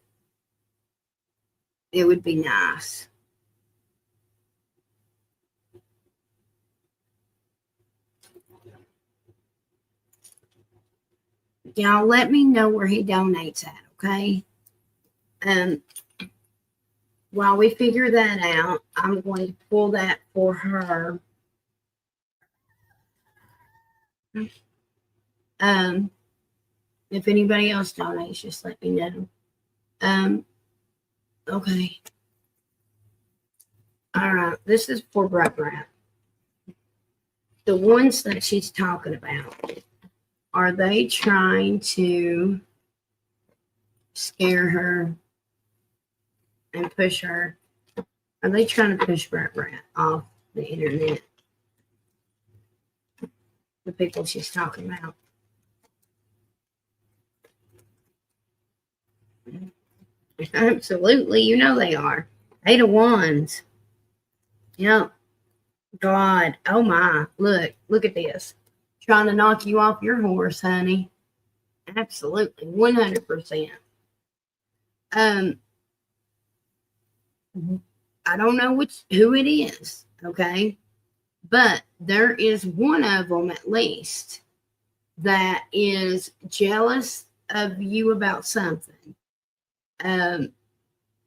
it would be nice. Y'all let me know where he donates at, okay? While we figure that out, I'm going to pull that for her. If anybody else donates, just let me know. Okay. All right. This is for Brat. The ones that she's talking about, are they trying to scare her and push her? Are they trying to push Brat off the internet? The people she's talking about. Absolutely, you know they are. 8 of Wands. Yep. God. Oh my. Look at this. Trying to knock you off your horse, honey. Absolutely. 100%. I don't know who it is, okay? But there is one of them at least that is jealous of you about something.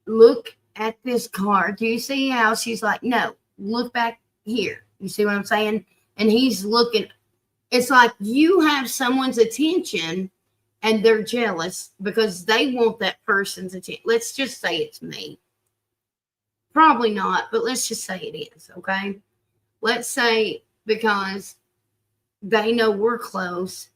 Look at this card. Do you see how she's like, no, look back here. You see what I'm saying? And he's looking. It's like you have someone's attention and they're jealous because they want that person's attention. Let's just say it's me. Probably not, but let's just say it is, okay? Let's say because they know we're close,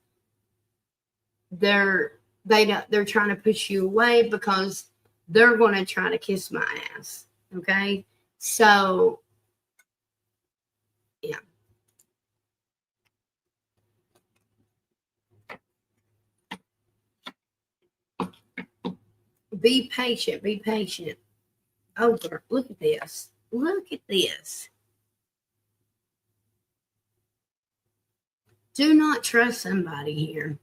they're trying to push you away because they're going to try to kiss my ass, okay? So Be patient. Be patient. Oh, girl, look at this. Look at this. Do not trust somebody here.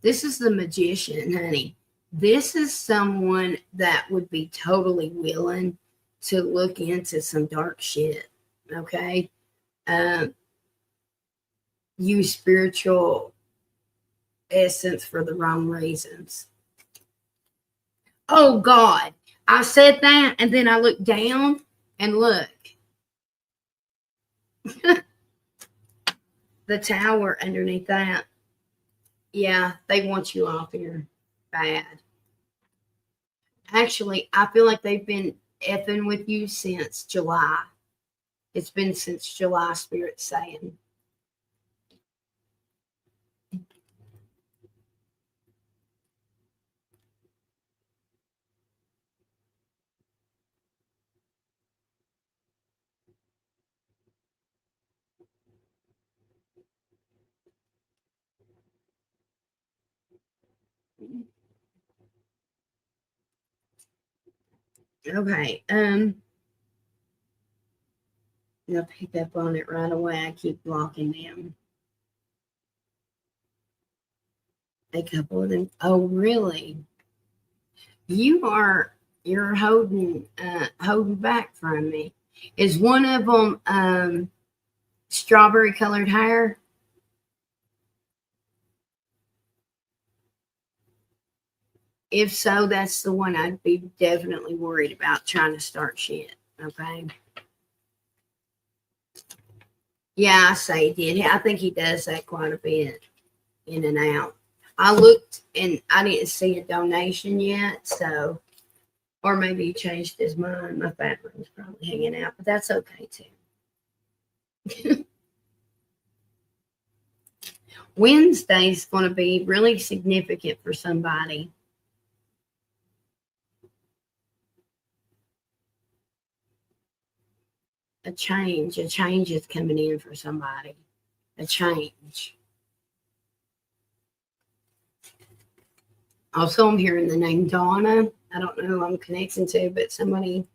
This is the magician, honey. This is someone that would be totally willing to look into some dark shit. Okay? Use spiritual essence for the wrong reasons. Oh, God. I said that, and then I looked down and look. The tower underneath that. Yeah, they want you off here bad. Actually, I feel like they've been effing with you since July. It's been since July, Spirit's saying. Okay. I'll pick up on it right away. I keep blocking them. A couple of them. Oh, really? You're holding back from me. Is one of them strawberry colored hair? If so, that's the one I'd be definitely worried about trying to start shit. Okay. Yeah, I say he did. I think he does that quite a bit, in and out. I looked and I didn't see a donation yet, so, or maybe he changed his mind. My background's probably hanging out, but that's okay too. Wednesday's going to be really significant for somebody. A change is coming in for somebody. A change. Also, I'm hearing the name Donna. I don't know who I'm connecting to, but somebody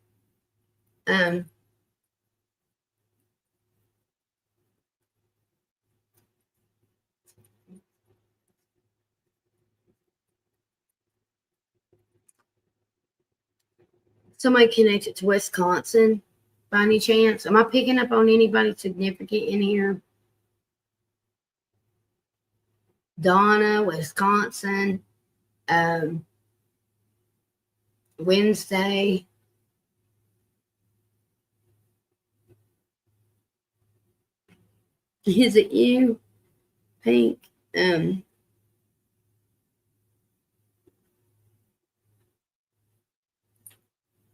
somebody connected to Wisconsin by any chance? Am I picking up on anybody significant in here? Donna, Wisconsin, Wednesday. Is it you, Pink?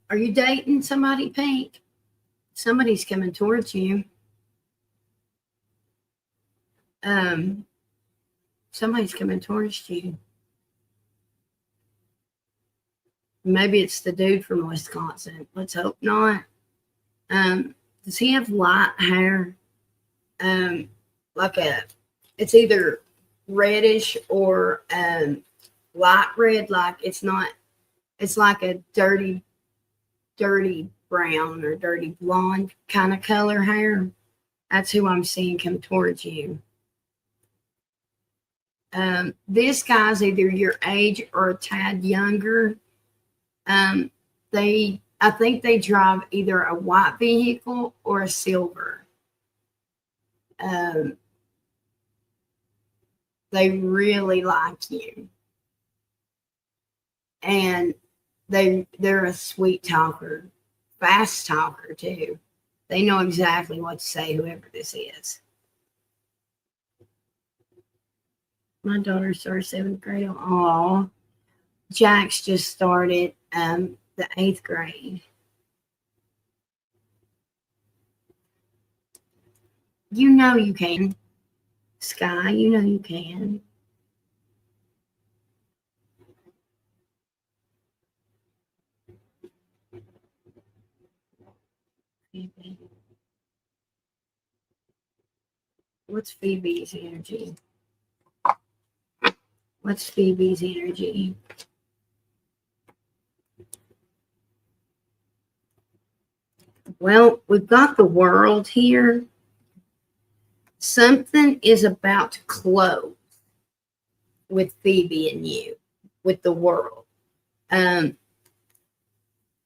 Are you dating somebody, Pink? Somebody's coming towards you. Somebody's coming towards you. Maybe it's the dude from Wisconsin. Let's hope not. Does he have light hair? It's either reddish or light red. Like it's not. It's like a dirty brown or dirty blonde kind of color hair. That's who I'm seeing come towards you. This guy's either your age or a tad younger. I think they drive either a white vehicle or a silver. They really like you, and they're a sweet talker, fast talker too. They know exactly what to say, whoever this is. My daughter started 7th grade. Oh, Jack's just started the 8th grade. You know you can. Sky, you know you can. Phoebe. What's Phoebe's energy? What's Phoebe's energy? Well, we've got the world here. Something is about to close with Phoebe and you, with the world. Either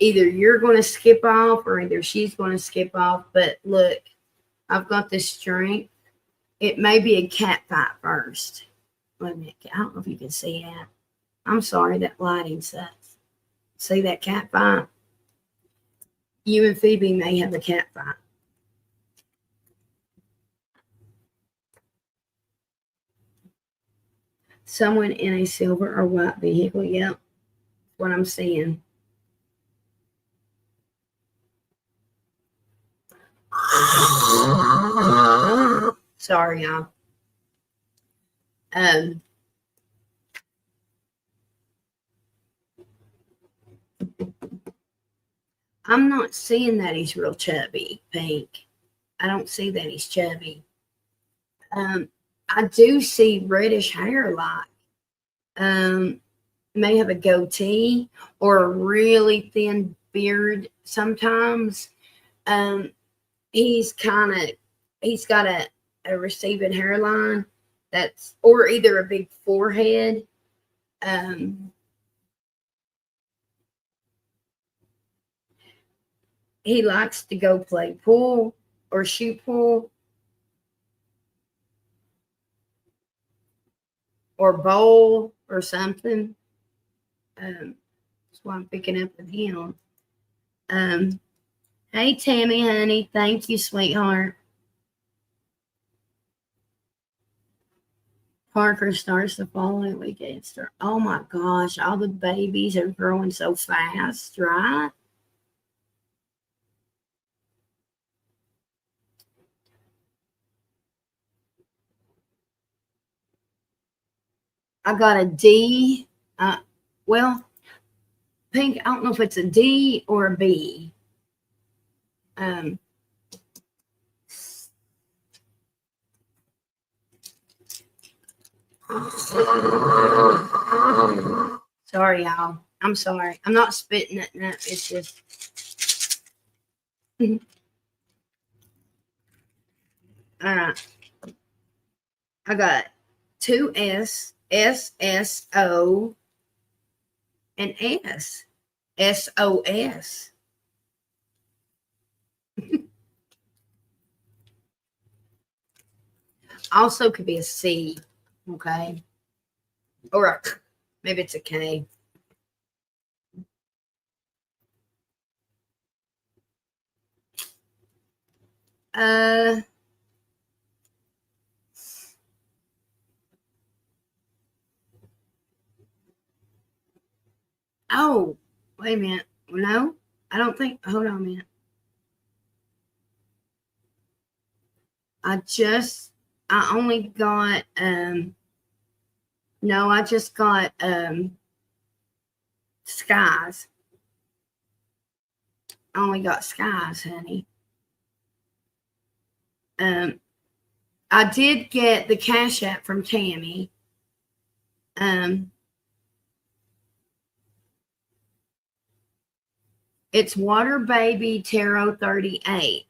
you're going to skip off or either she's going to skip off. But look, I've got the strength. It may be a cat fight first. Wait a minute. I don't know if you can see that. I'm sorry, that lighting sucks. See that cat fight? You and Phoebe may have a cat fight. Someone in a silver or white vehicle. Yep, what I'm seeing. Sorry, y'all. I'm not seeing that he's real chubby, Pink. I don't see that he's chubby. I do see reddish hair, like may have a goatee or a really thin beard sometimes. He's got a receding hairline that's, or either a big forehead. He likes to go play pool or shoot pool or bowl or something. That's why I'm picking up with him. Hey, Tammy, honey. Thank you, sweetheart. Parker starts the following weekend. Oh my gosh, all the babies are growing so fast, right? I got a D. Well, Pink, I don't know if it's a D or a B. Sorry, y'all. I'm sorry. I'm not spitting it. No, it's just. All right. I got two S, S, S, O, and S. SOS. Also could be a C, okay? Or a, maybe it's a K. Oh, wait a minute. No, I don't think. Hold on a minute. I only got, no, I just got, skies. I only got skies, honey. I did get the Cash App from Tammy. It's Water Baby Tarot 38.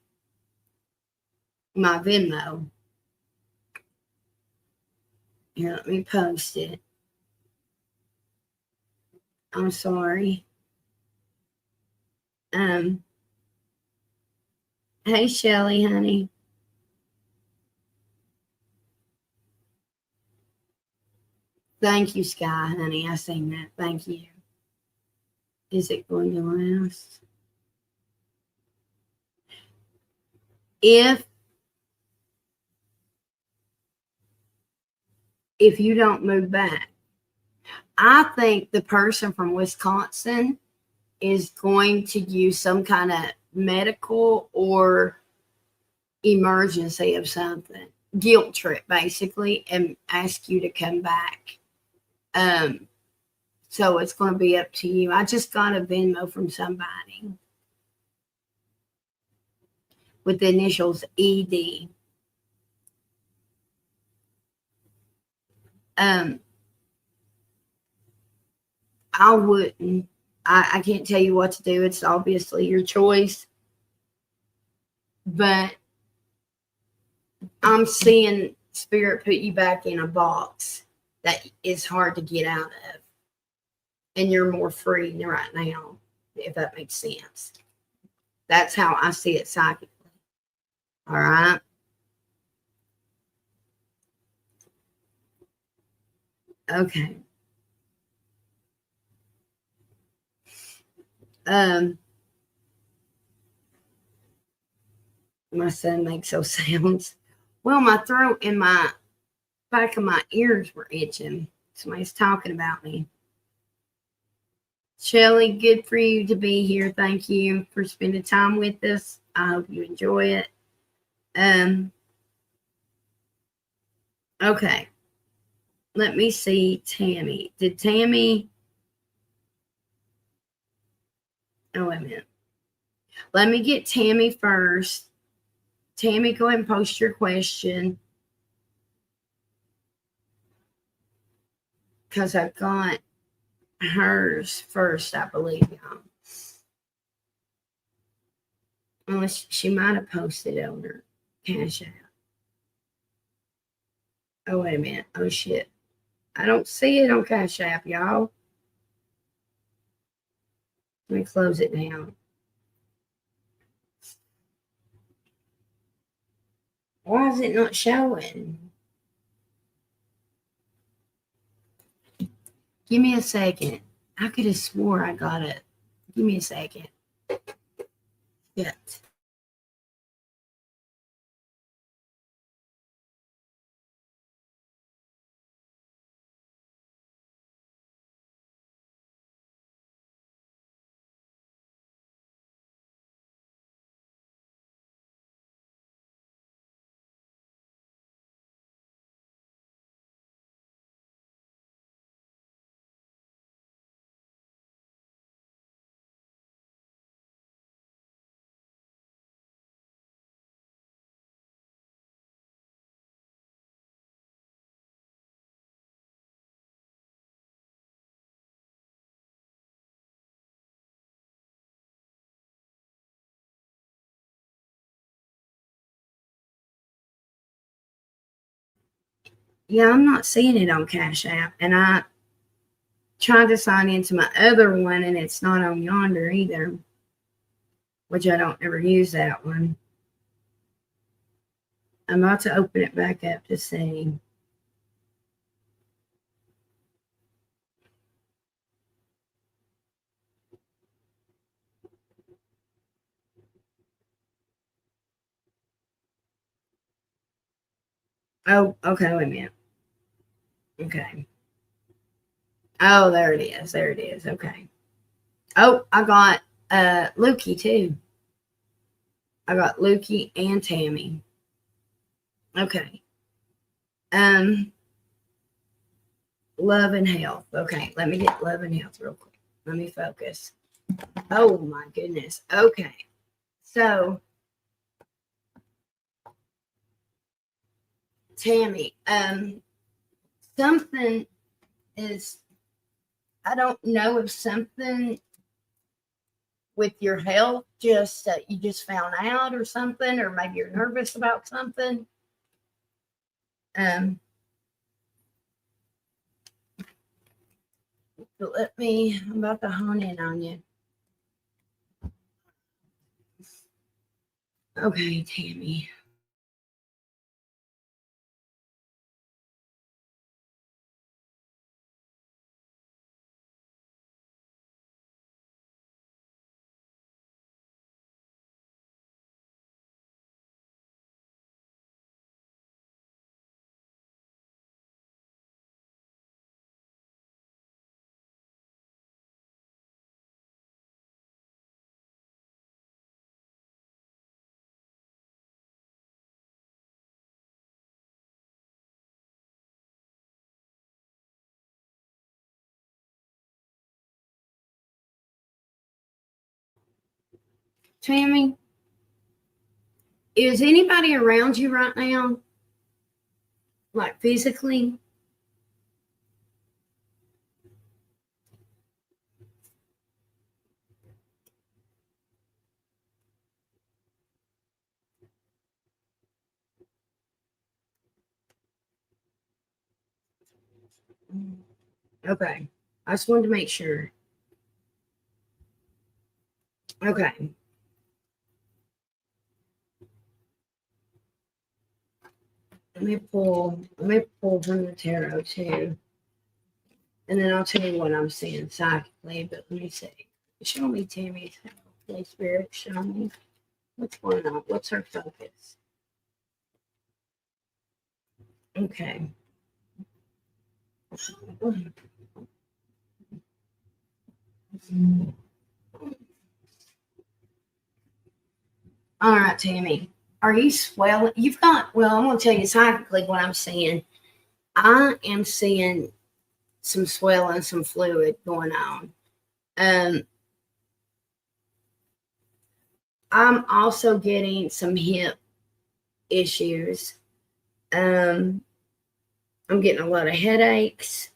My Venmo. Here, let me post it. I'm sorry. Hey, Shelly, honey. Thank you, Sky, honey. I seen that. Thank you. Is it going to last? If you don't move back, I think the person from Wisconsin is going to use some kind of medical or emergency of something, guilt trip basically, and ask you to come back. So it's going to be up to you. I just got a Venmo from somebody with the initials ED. I wouldn't. I can't tell you what to do. It's obviously your choice. but I'm seeing spirit put you back in a box that is hard to get out of, and you're more free right now, if that makes sense. That's how I see it psychically. All right. Okay. My son makes those sounds. Well, my throat and my back of my ears were itching. Somebody's talking about me. Shelly, good for you to be here. Thank you for spending time with us. I hope you enjoy it. Okay. Let me see Tammy. Did Tammy? Oh, wait a minute. Let me get Tammy first. Tammy, go ahead and post your question. Because I got hers first, I believe, y'all. Unless she might have posted it on her Cash App. Oh, wait a minute. Oh, shit. I don't see it on Cash App, y'all. Let me close it down. Why is it not showing? Give me a second. I could have swore I got it. Give me a second. Shit. Yeah, I'm not seeing it on Cash App. And I tried to sign into my other one and it's not on yonder either, which I don't ever use that one. I'm about to open it back up to see. Oh, okay, wait a minute. Okay. Oh, there it is. There it is. Okay. Oh, I got Lukey too. I got Lukey and Tammy. Okay. Love and health. Okay, let me get love and health real quick. Let me focus. Oh my goodness. Okay. So Tammy, something is, I don't know if something with your health just you just found out or something, or maybe you're nervous about something. Um, but I'm about to hone in on you. Okay, Tammy. Tammy, is anybody around you right now? Like physically? Okay. I just wanted to make sure. Okay. Let me pull from the tarot too. And then I'll tell you what I'm seeing psychically, but let me see. Show me Tammy's health. Holy Spirit, show me what's going on. What's her focus? Okay. All right, Tammy. Are you swelling? You've got, well, I'm going to tell you psychically what I'm seeing. I am seeing some swelling, some fluid going on. Um, I'm also getting some hip issues. I'm getting a lot of headaches.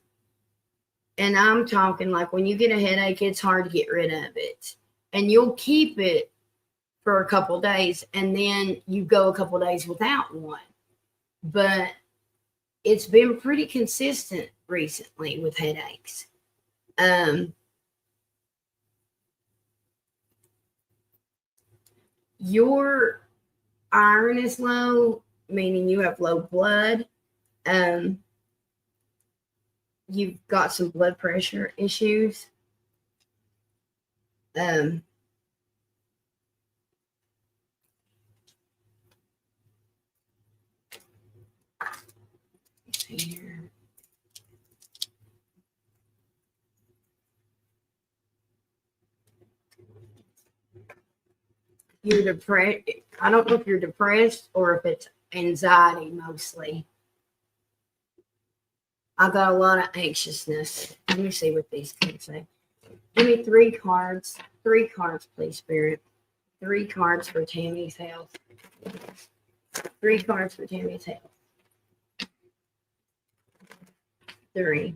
And I'm talking like when you get a headache, it's hard to get rid of it. And you'll keep it for a couple days and then you go a couple days without one. But it's been pretty consistent recently with headaches. Your iron is low, meaning you have low blood. Um, you've got some blood pressure issues. Um, let's see here. You're depressed. I don't know if you're depressed or if it's anxiety mostly. I got a lot of anxiousness. Let me see what these can say. Give me 3 cards. 3 cards, please, Spirit. 3 cards for Tammy's health. 3 cards for Tammy's health. 3.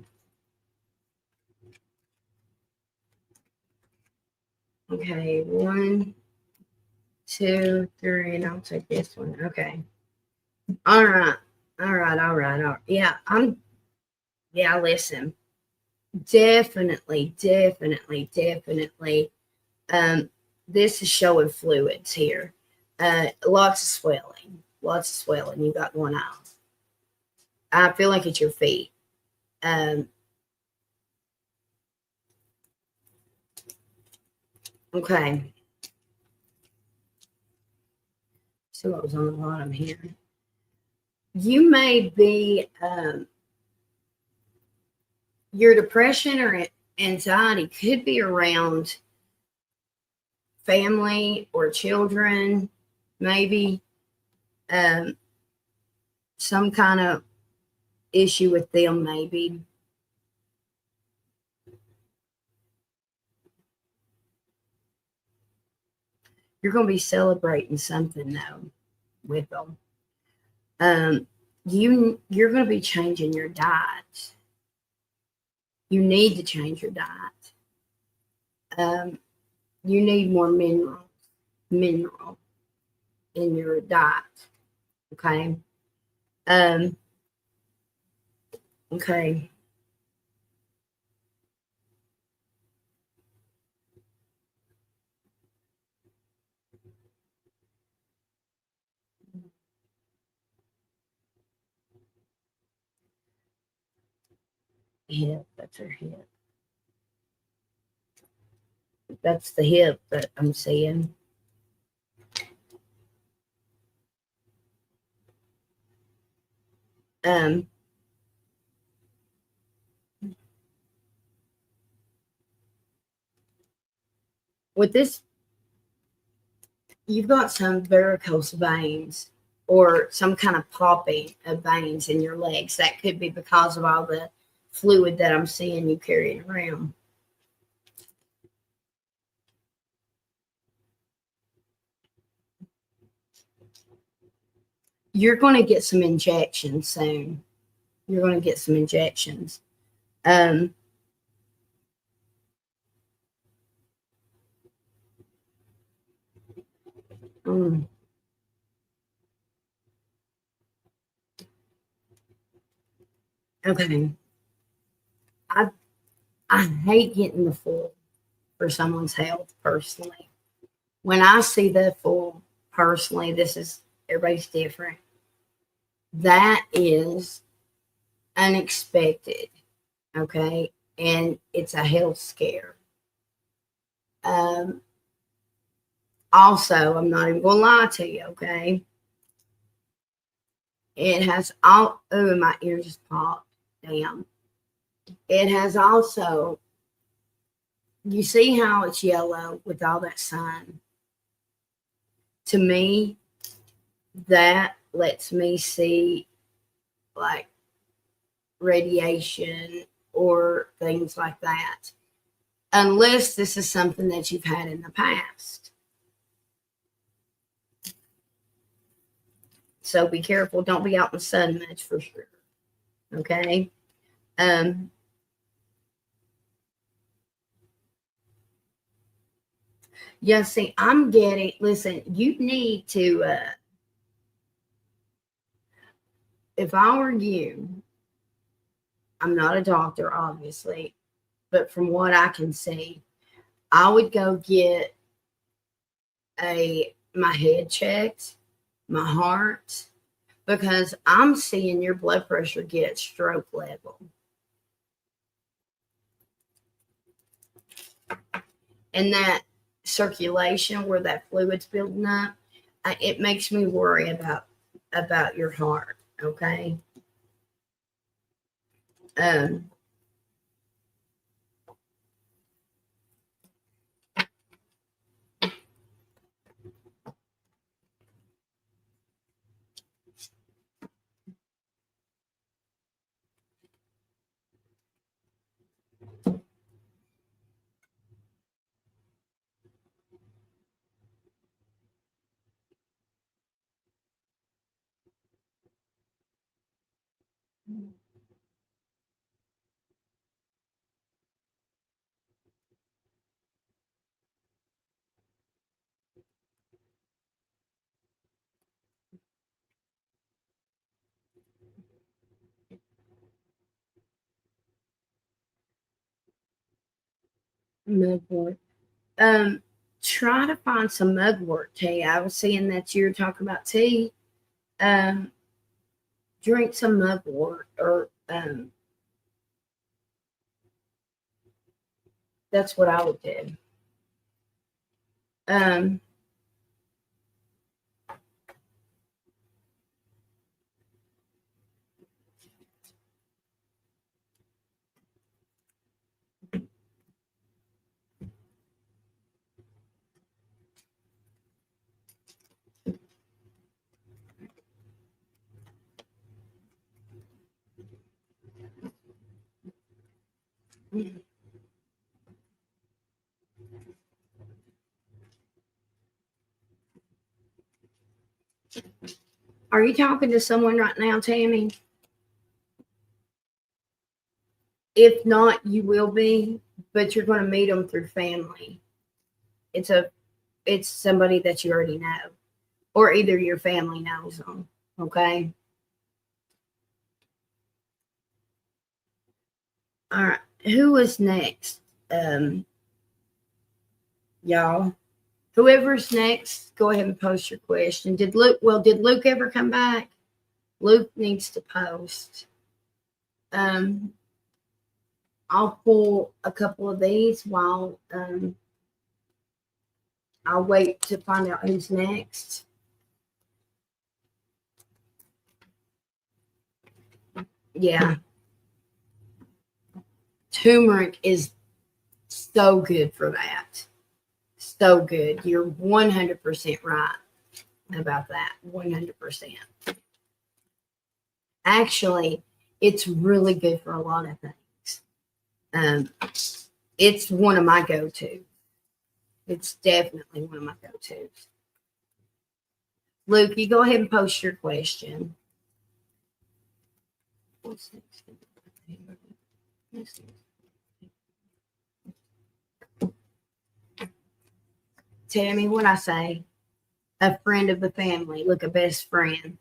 Okay, 1, 2, 3, and I'll take this one. Okay. All right. All right. Yeah, listen. Definitely. This is showing fluids here. Lots of swelling. You got going on. I feel like it's your feet. Okay. See what was on the bottom here. You may be your depression or anxiety could be around family or children, maybe some kind of issue with them, maybe. You're going to be celebrating something though with them. You're going to be changing your diet. You need to change your diet. You need more mineral in your diet. Okay. Okay. Hip. That's her hip. That's the hip that I'm seeing. Um, with this, you've got some varicose veins or some kind of popping of veins in your legs. That could be because of all the fluid that I'm seeing you carrying around. You're going to get some injections soon. You're going to get some injections. Um, mm, okay. I hate getting the full for someone's health personally. When I see the full personally, this is everybody's different. That is unexpected, okay? And it's a health scare. Also, I'm not even gonna lie to you, okay? It has all oh my ears just popped. Damn. It has also, you see how it's yellow with all that sun? To me, that lets me see like radiation or things like that. Unless this is something that you've had in the past. So be careful. Don't be out in the sun much for sure. Okay. Yeah, see, I'm getting, listen, you need to, if I were you, I'm not a doctor, obviously, but from what I can see, I would go get my head checked, my heart, because I'm seeing your blood pressure get at stroke level. And that circulation where that fluid's building up, it makes me worry about your heart. Okay. Mugwort. Try to find some mugwort tea. I was seeing that you're talking about tea. Um, Drink some mugwort, or that's what I would do. Um, are you talking to someone right now, Tammy? If not, you will be, but you're going to meet them through family. It's a it's somebody that you already know, or either your family knows them. Okay. All right. Who was next? Y'all. Whoever's next, go ahead and post your question. Did Luke ever come back? Luke needs to post. I'll pull a couple of these while I'll wait to find out who's next. Yeah. Turmeric is so good for that. So good. You're 100% right about that. 100%. Actually, it's really good for a lot of things. It's one of my go-to. It's definitely one of my go-tos. Luke, you go ahead and post your question. Tammy, what I say? A friend of the family. Look, a best friend.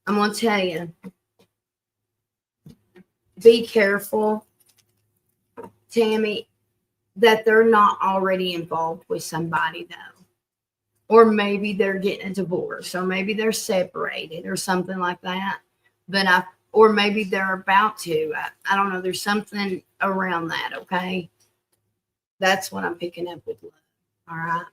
I'm going to tell you, be careful Tammy, that they're not already involved with somebody though. Or maybe they're getting a divorce, or maybe they're separated or something like that. Or maybe they're about to. I don't know. There's something around that, okay? That's what I'm picking up with love. All right.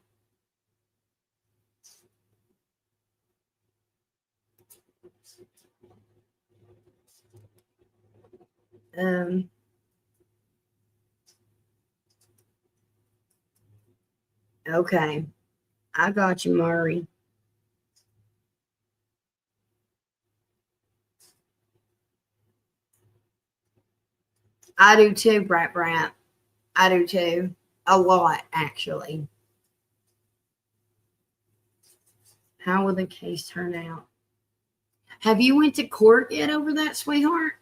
Okay. I got you, Murray. I do too, Brat Brat. I do too. A lot, actually. How will the case turn out? Have you went to court yet over that, sweetheart?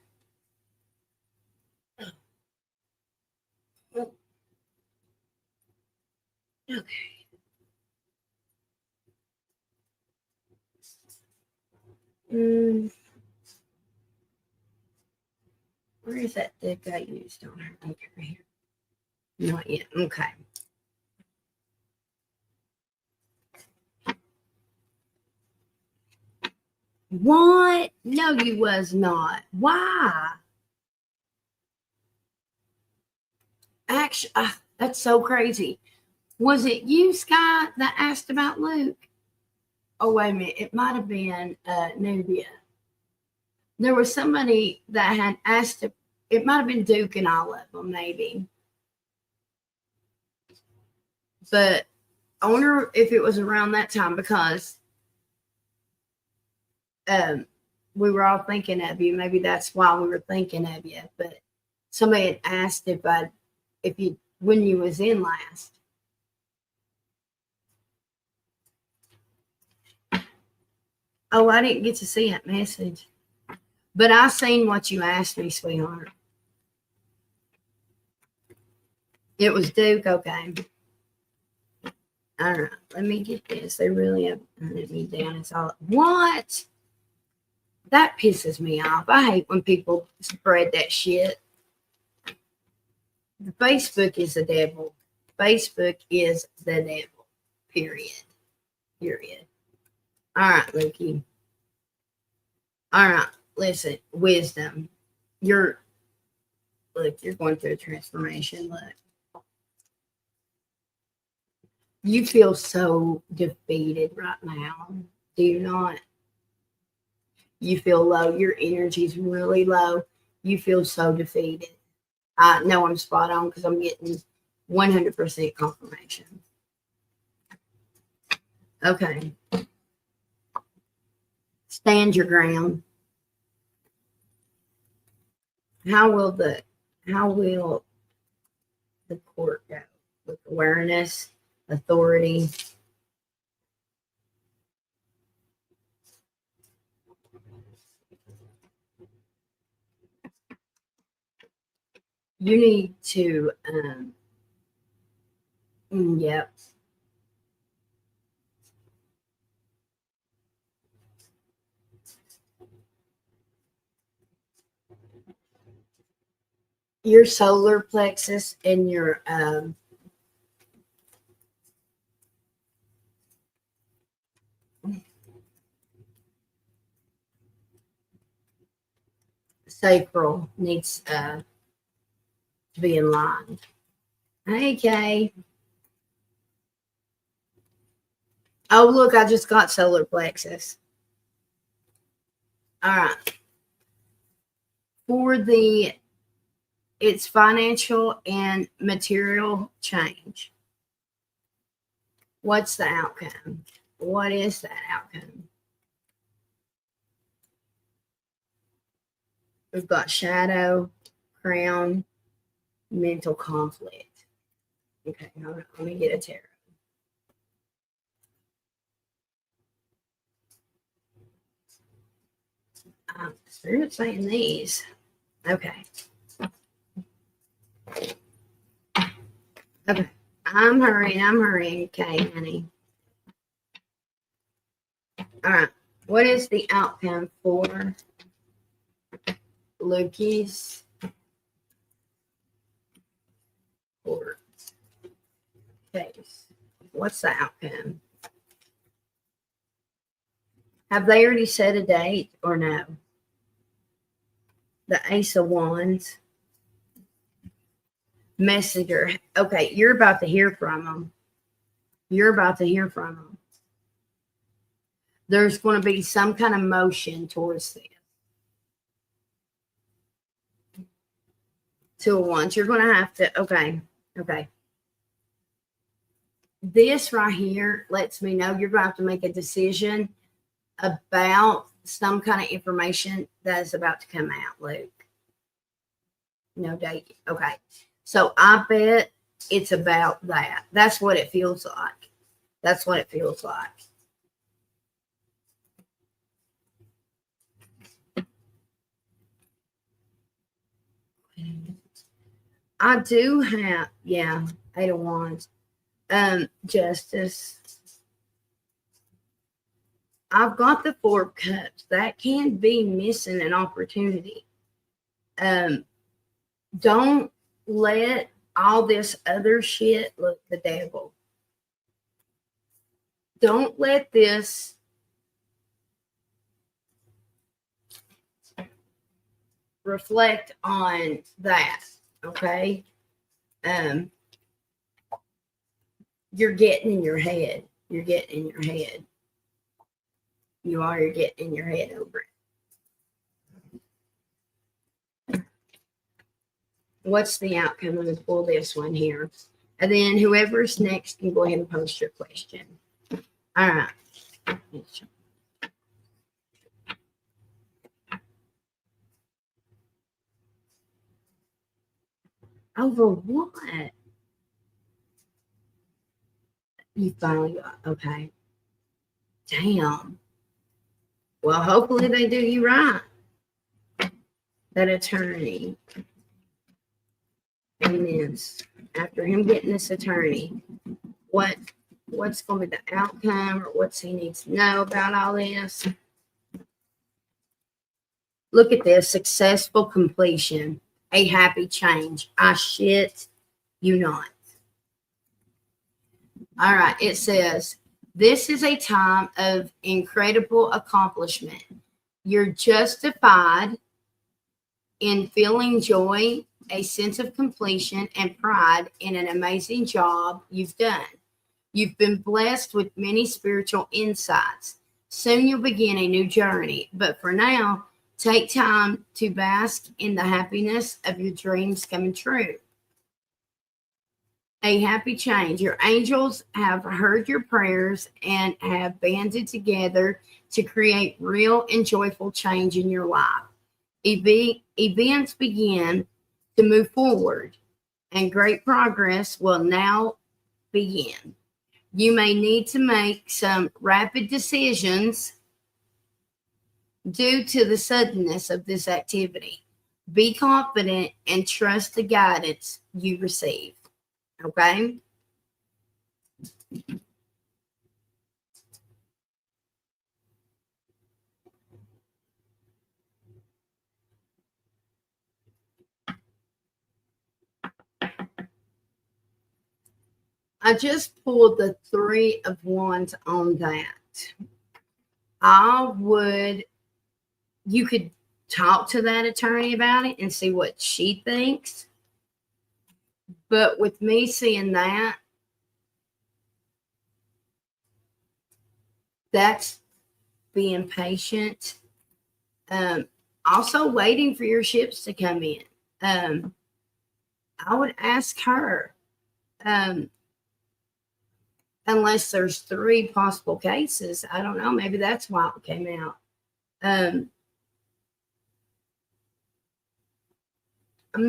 Okay. Where is that deck I used on her? Okay, right here. Not yet. Okay. What? No, you was not. Why? Actually, that's so crazy. Was it you, Sky, that asked about Luke? Oh, wait a minute. It might have been Nubia. There was somebody that had asked. It might have been Duke and all of them, maybe. But I wonder if it was around that time because we were all thinking of you. Maybe that's why we were thinking of you. But somebody had asked when you was in last. Oh, I didn't get to see that message. But I seen what you asked me, sweetheart. It was Duke, okay. All right, let me get this. They really have hunted me down. It's all what? That pisses me off. I hate when people spread that shit. Facebook is the devil. Facebook is the devil. Period. Period. All right, Lukey. All right, listen. Wisdom. You're going through a transformation. Look. You feel so defeated right now. Do you not? You feel low. Your energy's really low. You feel so defeated. I know I'm spot on because I'm getting 100% confirmation. Okay. Stand your ground. How will the court go? With awareness, authority. You need to yep. Your solar plexus and your sacral needs to be in line. Hey, Kay. Oh, look, I just got solar plexus. All right. It's financial and material change. What's the outcome? What is that outcome? We've got shadow, crown, mental conflict. Okay, let me get a tarot. Spirit's saying these. Okay. Okay. I'm hurrying. Okay, honey. All right. What is the outcome for Lukey's court case. What's the outcome? Have they already set a date or no? The Ace of Wands. Messenger. Okay, you're about to hear from them. You're about to hear from them. There's going to be some kind of motion towards this. Two of Wands. You're going to have to, okay. This right here lets me know you're going to have to make a decision about some kind of information that is about to come out, Luke. No date. Okay. So I bet it's about that. That's what it feels like. That's what it feels like. I do have, yeah, Eight of Wands. Justice. I've got the Four of Cups. That can be missing an opportunity. Don't let all this other shit, look, the devil. Don't let this reflect on that, okay? You're getting in your head. You're getting in your head. You're getting in your head over it. What's the outcome? I'm going to pull this one here. And then whoever's next can go ahead and post your question. All right. Over what? You finally got, okay. Damn. Well, hopefully they do you right. That attorney. And this, after him getting this attorney, what's going to be the outcome, or what's he needs to know about all this? Look at this. Successful completion. A happy change. I shit you not. All right. It says, this is a time of incredible accomplishment. You're justified in feeling joy, a sense of completion, and pride in an amazing job you've done. You've been blessed with many spiritual insights. Soon you'll begin a new journey, but for now, take time to bask in the happiness of your dreams coming true. A happy change. Your angels have heard your prayers and have banded together to create real and joyful change in your life. Events begin to move forward, and great progress will now begin. You may need to make some rapid decisions due to the suddenness of this activity. Be confident and trust the guidance you receive. Okay? I just pulled the Three of Wands on that. You could talk to that attorney about it and see what she thinks. But with me seeing that, that's being patient. Also waiting for your ships to come in. I would ask her, unless there's three possible cases. I don't know. Maybe that's why it came out. I'm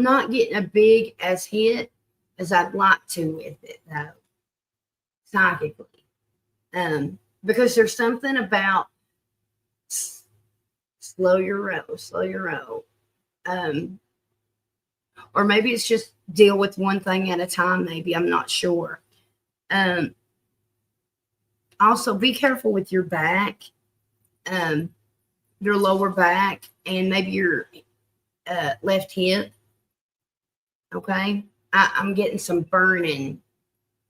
not getting a big as hit as I'd like to with it, though, psychically. Because there's something about slow your roll. Or maybe it's just deal with one thing at a time, maybe. I'm not sure. Also, be careful with your back, your lower back, and maybe your left hip. Okay? I'm getting some burning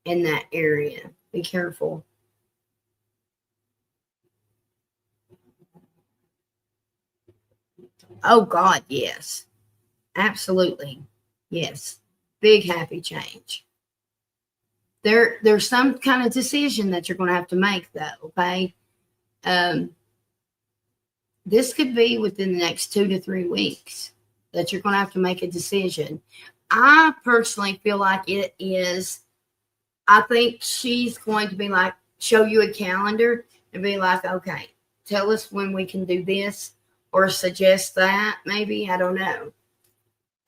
in that area. Be careful. Oh God, yes. Absolutely. Yes. Big happy change. There's some kind of decision that you're going to have to make though, okay? Um this could be within the next 2 to 3 weeks that you're going to have to make a decision. I personally feel like it is. I think she's going to be like, show you a calendar and be like, okay, tell us when we can do this or suggest that. Maybe, I don't know.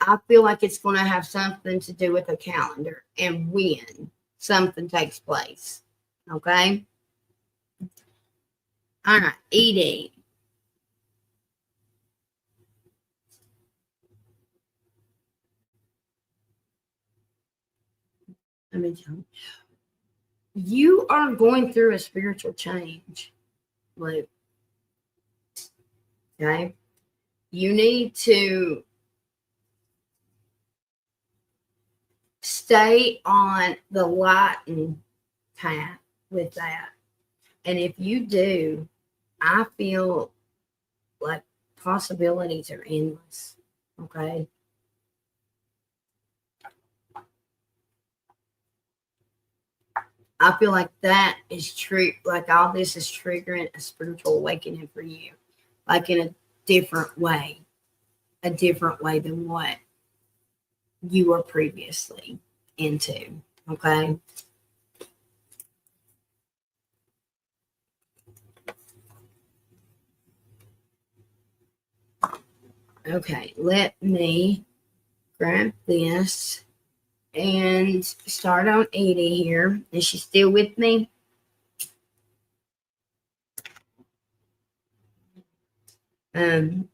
I feel like it's going to have something to do with a calendar and when something takes place. Okay. All right. ED. Let me tell you. You are going through a spiritual change, Luke. Okay. You need to stay on the lightened path with that. And if you do, I feel like possibilities are endless. Okay. I feel like that is true. Like all this is triggering a spiritual awakening for you, like in a different way than what you were previously into. Okay. Okay. Let me grab this and start on 80 here. Is she still with me? Um,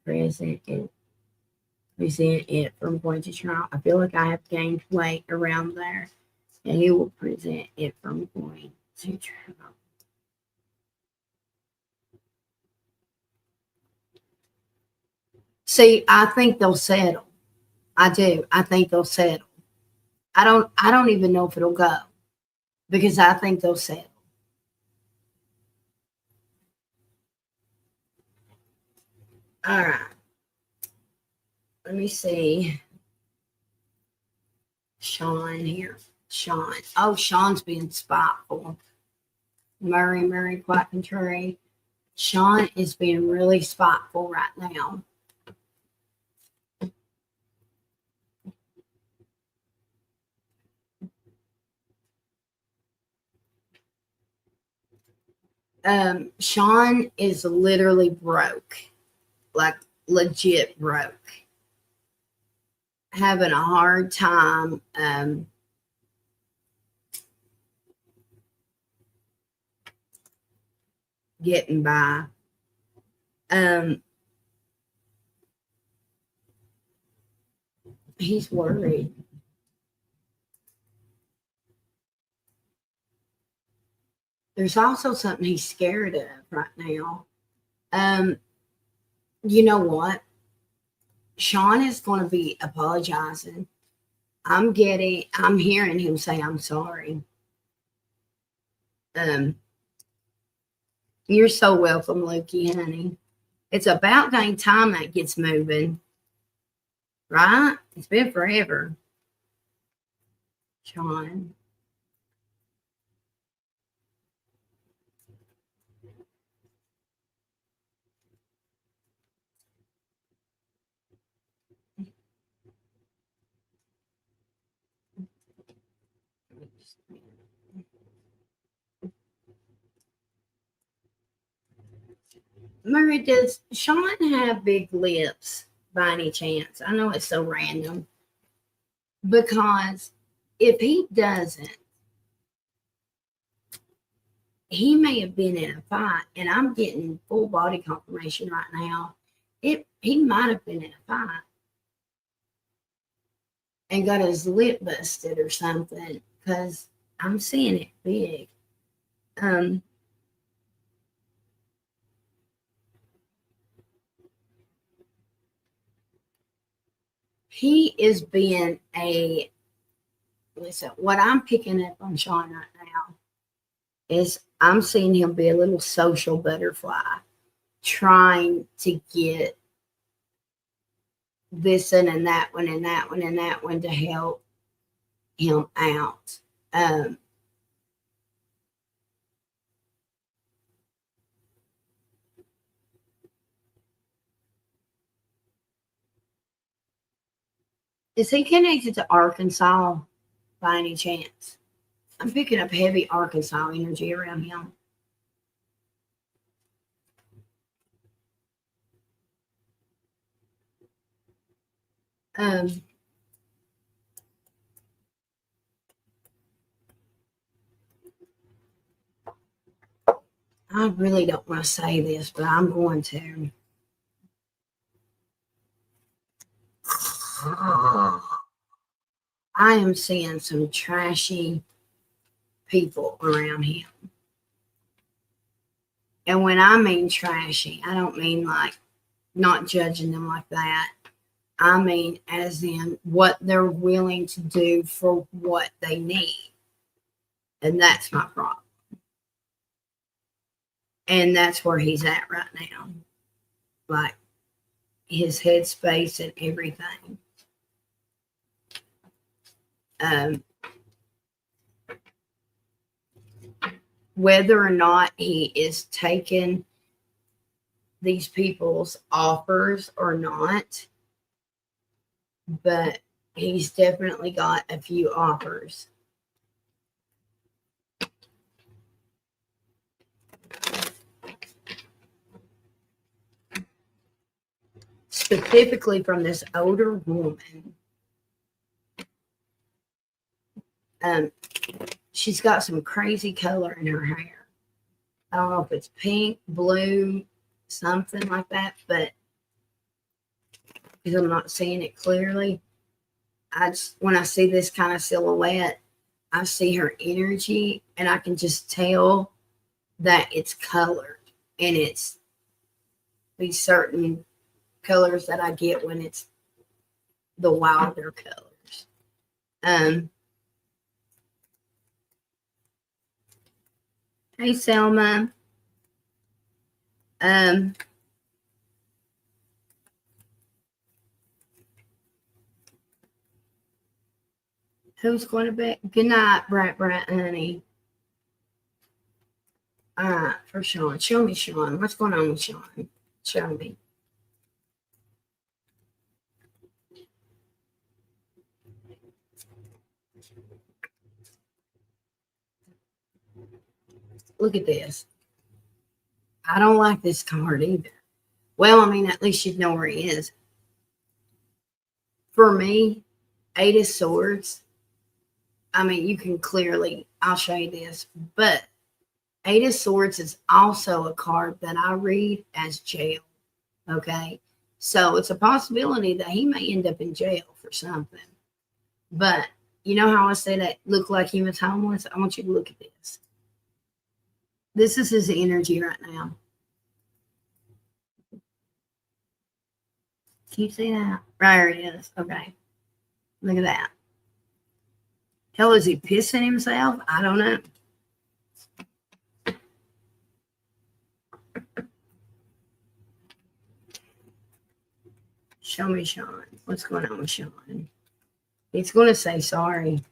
present and present it from point to trial. I feel like I have gained weight around there, and he will present it from point to trial. See, I think they'll settle. I do. I think they'll settle. I don't even know if it'll go because I think they'll settle. All right. Let me see. Sean here. Sean. Oh, Sean's being spiteful. Murray, quite contrary. Sean is being really spiteful right now. Sean is literally broke, like legit broke, having a hard time getting by. Um, he's worried. There's also something he's scared of right now. Um, you know what? Sean is going to be apologizing. I'm hearing him say, I'm sorry. Um, you're so welcome, Lukey, honey. It's about dang time that gets moving, right? It's been forever, Sean. Murray, does Sean have big lips by any chance? I know it's so random because if he doesn't, he may have been in a fight, and I'm getting full body confirmation right now. He might have been in a fight and got his lip busted or something because I'm seeing it big. Um, he is being a listen. What I'm picking up on Sean right now is I'm seeing him be a little social butterfly, trying to get this one and that one and that one and that one to help him out. Um, is he connected to Arkansas by any chance? I'm picking up heavy Arkansas energy around him. Um, I really don't want to say this, but I'm going to. I am seeing some trashy people around him. And when I mean trashy, I don't mean like not judging them like that. I mean, as in what they're willing to do for what they need. And that's my problem. And that's where he's at right now. Like his headspace and everything. Um, whether or not he is taking these people's offers or not, but he's definitely got a few offers. Specifically from this older woman. Um, she's got some crazy color in her hair. I don't know if it's pink, blue, something like that, but because I'm not seeing it clearly, when I see this kind of silhouette, I see her energy and I can just tell that it's colored, and it's these certain colors that I get when it's the wilder colors. Hey Selma. Who's going to bed? Good night, Brat honey. All right, for Sean. Show me, Sean. What's going on with Sean? Show me. Look at this. I don't like this card either. Well, I mean, at least you'd know where he is. For me, Eight of Swords. I mean, you can clearly, I'll show you this, but Eight of Swords is also a card that I read as jail. Okay. So it's a possibility that he may end up in jail for something. But you know how I said it looked like he was homeless? I want you to look at this. This is his energy right now. Can you see that? Right, there he is. Okay. Look at that. Hell, is he pissing himself? I don't know. Show me Sean. What's going on with Sean? He's going to say sorry.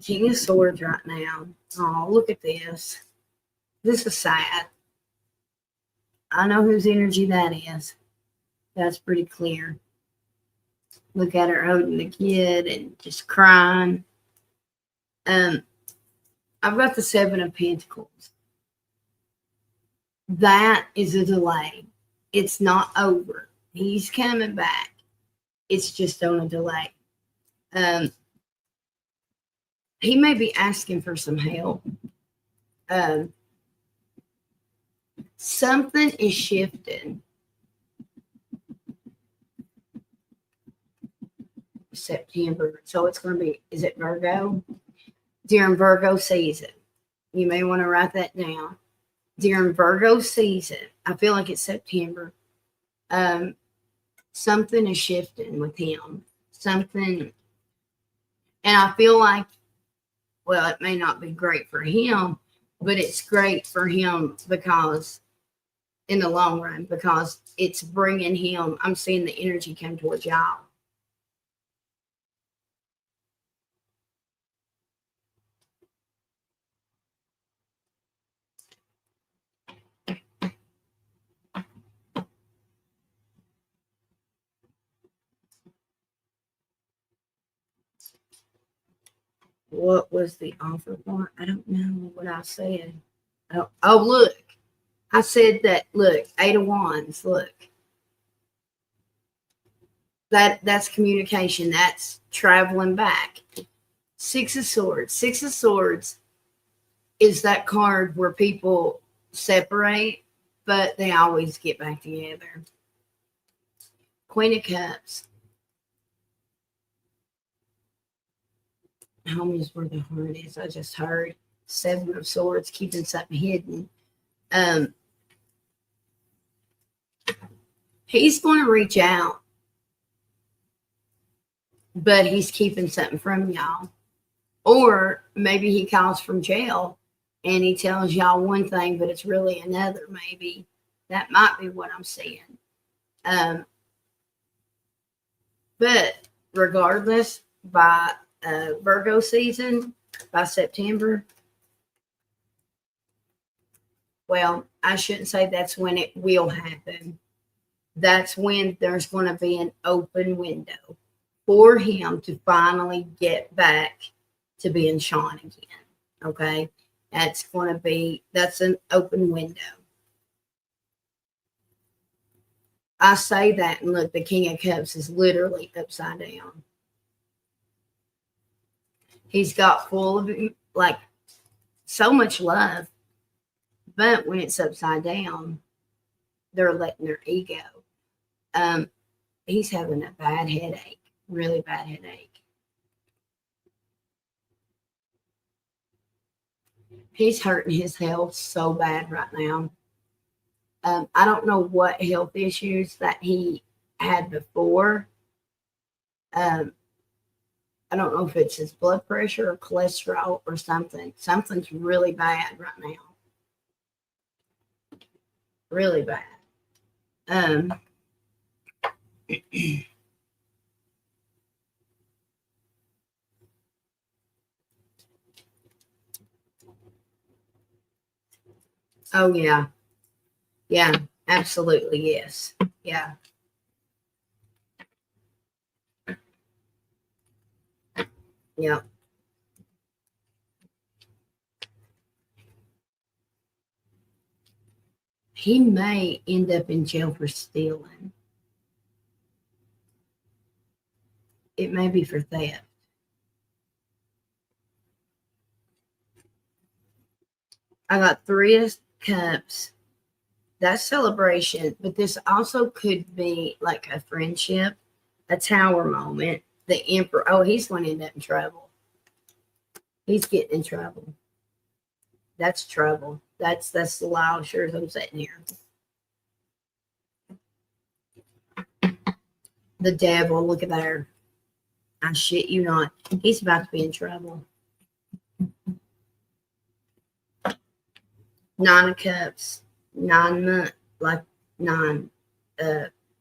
King of Swords right now. Oh, look at this. This is sad. I know whose energy that is. That's pretty clear. Look at her holding the kid and just crying. I've got the Seven of Pentacles. That is a delay. It's not over. He's coming back. It's just on a delay. He may be asking for some help. Something is shifting. September. So it's going to be, is it Virgo? During Virgo season. You may want to write that down. During Virgo season, I feel like it's September. Something is shifting with him. Something, and I feel like, well, it may not be great for him, but it's great for him because in the long run, because it's bringing him, I'm seeing the energy come towards y'all. What was the offer for? I don't know what I said. Oh, look. I said that, look, 8 of Wands, look. That's communication. That's traveling back. 6 of Swords. 6 of Swords is that card where people separate, but they always get back together. Queen of Cups. Home is where the heart is. I just heard 7 of Swords, keeping something hidden. He's going to reach out, but he's keeping something from y'all. Or maybe he calls from jail and he tells y'all one thing, but it's really another, maybe. That might be what I'm seeing. But regardless, by Virgo season, by September, well, I shouldn't say that's when it will happen. That's when there's going to be an open window for him to finally get back to being Sean again. Okay. That's an open window. I say that, and look, the King of Cups is literally upside down. He's got full of, like, so much love. But when it's upside down, they're letting their ego. He's having a bad headache, really bad headache. He's hurting his health so bad right now. I don't know what health issues that he had before. I don't know if it's his blood pressure or cholesterol or something. Something's really bad right now. Really bad. Oh, yeah. Yeah, absolutely. Yes. Yeah. Yeah. He may end up in jail for stealing. It may be for theft. I got 3 of Cups. That's celebration, but this also could be like a friendship, a Tower moment. The Emperor. Oh, he's going to end up in trouble. He's getting in trouble. That's trouble. That's the loud sure as I'm sitting here. The devil. Look at there. I shit you not. He's about to be in trouble. 9 of Cups. 9 months, like 9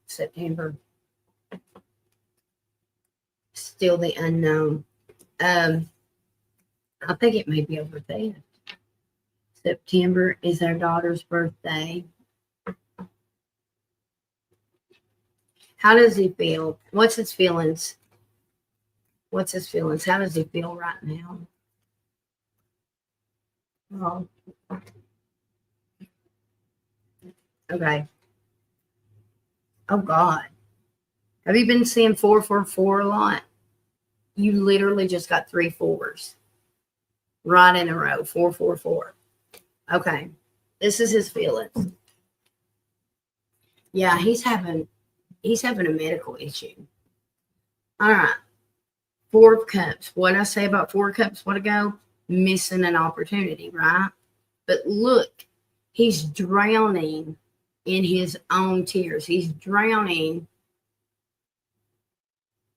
September. Still the unknown. I think it may be over theft. September is our daughter's birthday. How does he feel? What's his feelings? What's his feelings? How does he feel right now? Oh. Okay. Oh, God. Have you been seeing 444 a lot? You literally just got 3 4s right in a row. 444. Okay. This is his feelings. Yeah, he's having a medical issue. All right. Four of Cups. What did I say about Four of Cups? What ago? Missing an opportunity, right? But look, he's drowning in his own tears. He's drowning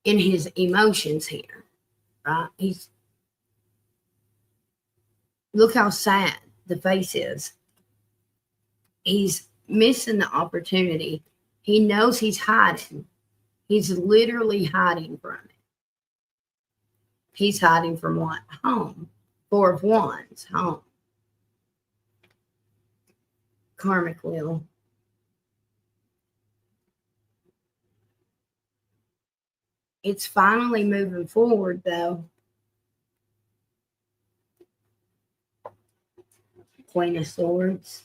in his emotions here, right? He's look how sad the face is. He's missing the opportunity. He knows he's hiding. He's literally hiding from it. He's hiding from what? Home. Four of Wands, home. Karmic wheel. It's finally moving forward, though. Queen of Swords.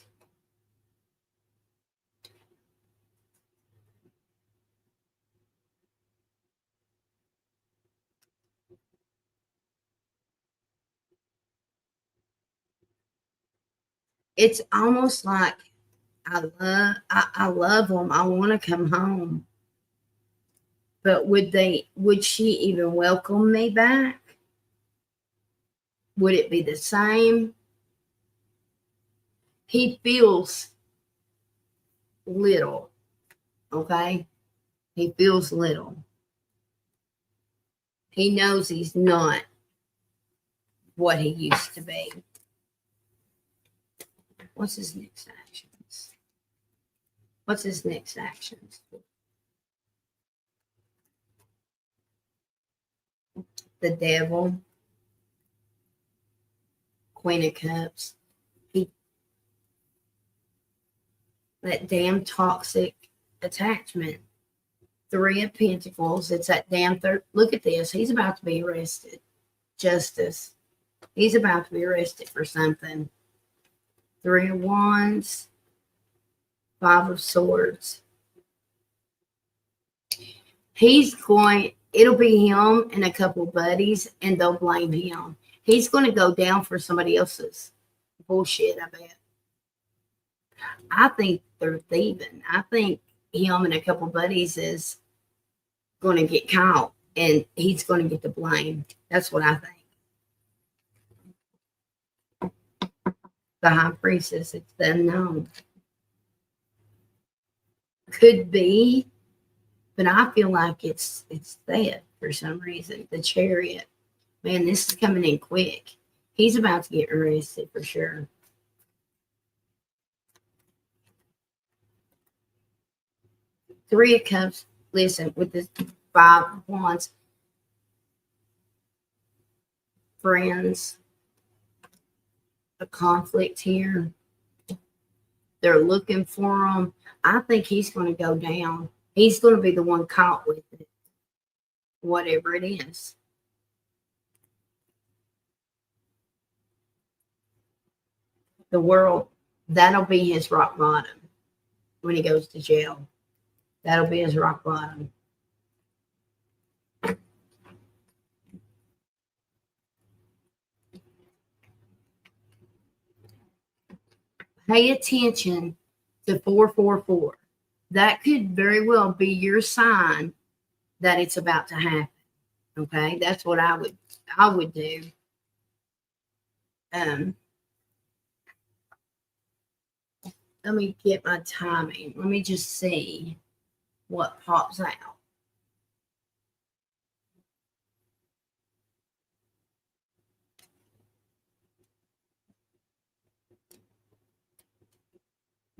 It's almost like I love them. I want to come home. But would she even welcome me back? Would it be the same? He feels little, okay? He feels little. He knows he's not what he used to be. What's his next actions? What's his next actions? The Devil, Queen of Cups. That damn toxic attachment. Three of Pentacles. It's that damn third. Look at this. He's about to be arrested. Justice. He's about to be arrested for something. Three of Wands. Five of Swords. It'll be him and a couple of buddies, and they'll blame him. He's going to go down for somebody else's bullshit, I bet. I think they're thieving. I think him and a couple of buddies is going to get caught, and he's going to get the blame. That's what I think. The High Priestess, it's the unknown. Could be, but I feel like it's that for some reason. The Chariot. Man, this is coming in quick. He's about to get arrested for sure. Three of Cups. Listen, with the Five of Wands. Friends. A conflict here. They're looking for him. I think he's going to go down. He's going to be the one caught with it. Whatever it is. The World, that'll be his rock bottom when he goes to jail. That'll be his rock bottom. Pay attention to 444. That could very well be your sign that it's about to happen. Okay, that's what I would do. Let me get my timing. Let me just see what pops out.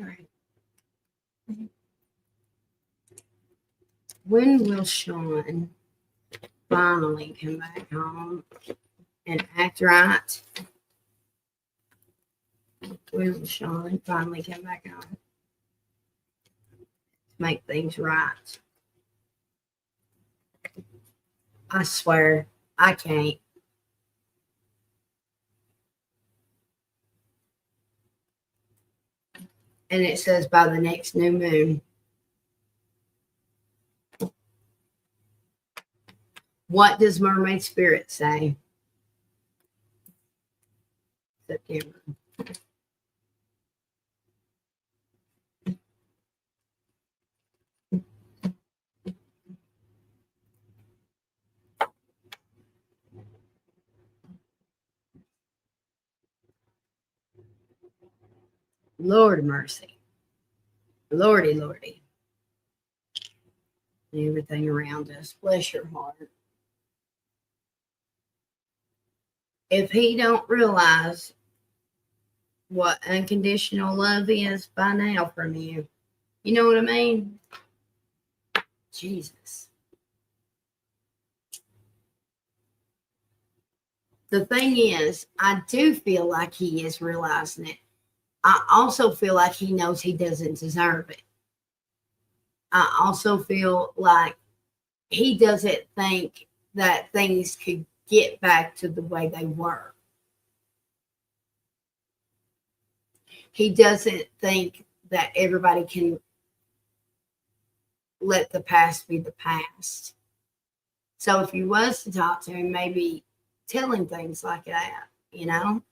All right. When will Sean finally come back home and act right? When will Sean finally come back home? Make things right. I swear, I can't. And it says by the next new moon. What does Mermaid Spirit say? September. Lord of mercy. Lordy, Lordy. Everything around us. Bless your heart. If he don't realize what unconditional love is by now from you, you know what I mean? Jesus. The thing is, I do feel like he is realizing it. I also feel like he knows he doesn't deserve it. I also feel like he doesn't think that things could get back to the way they were. He doesn't think that everybody can let the past be the past. So if you was to talk to him, maybe tell him things like that, you know?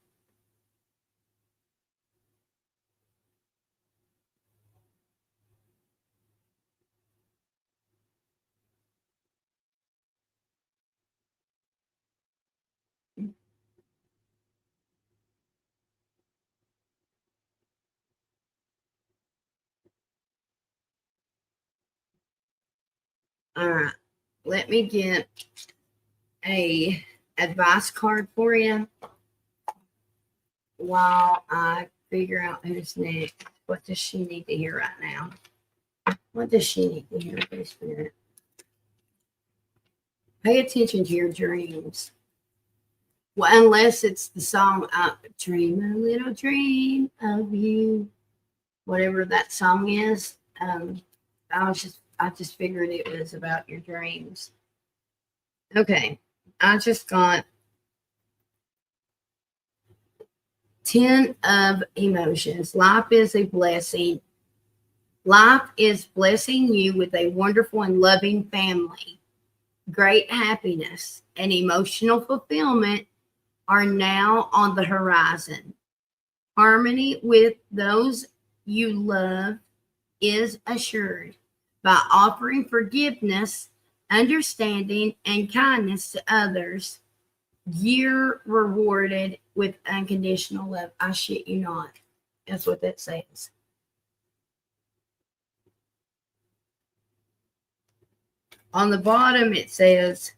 All right. Let me get a advice card for you while I figure out who's next. What does she need to hear right now? What does she need to hear, Holy Spirit? Pay attention to your dreams. Well, unless it's the song Dream a Little Dream of You, whatever that song is. I just figured it was about your dreams. Okay. I just got 10 of emotions. Life is a blessing. Life is blessing you with a wonderful and loving family. Great happiness and emotional fulfillment are now on the horizon. Harmony with those you love is assured by offering forgiveness, understanding, and kindness to others. You're rewarded with unconditional love. I shit you not. That's what that says. On the bottom, it says,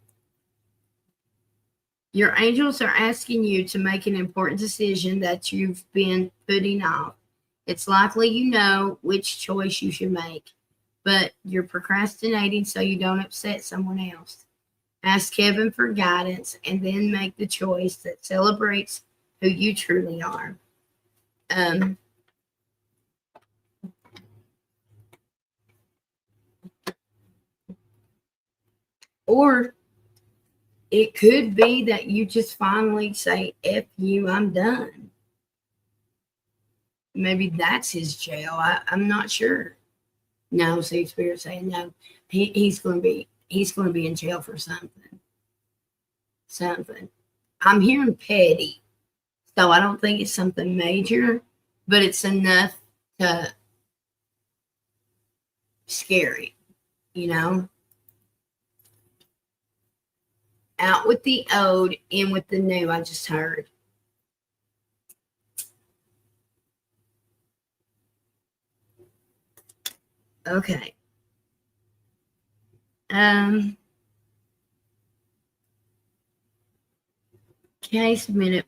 your angels are asking you to make an important decision that you've been putting off. It's likely you know which choice you should make, but you're procrastinating so you don't upset someone else. Ask Kevin for guidance and then make the choice that celebrates who you truly are. Or it could be that you just finally say, F you, I'm done. Maybe that's his jail. I'm not sure. No, see, Spirit saying no. He's going to be in jail for something. Something. I'm hearing petty, so I don't think it's something major, but it's enough to scare him, you know? Out with the old, in with the new, I just heard. Okay. Case minute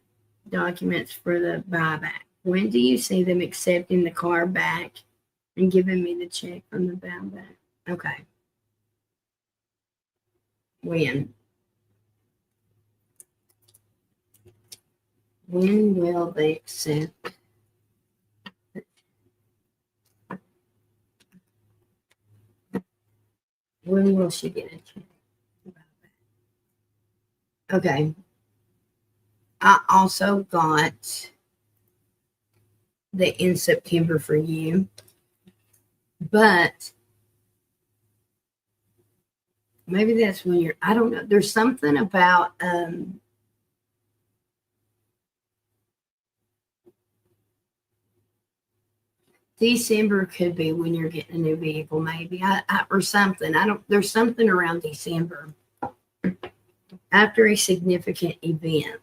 documents for the buyback. When do you see them accepting the car back and giving me the check from the buyback? Okay. When? When will they accept? When will she get a check? Okay. I also got the in September for you, but maybe that's when you're, I don't know. There's something about December could be when you're getting a new vehicle, maybe or something. I don't. There's something around December after a significant event.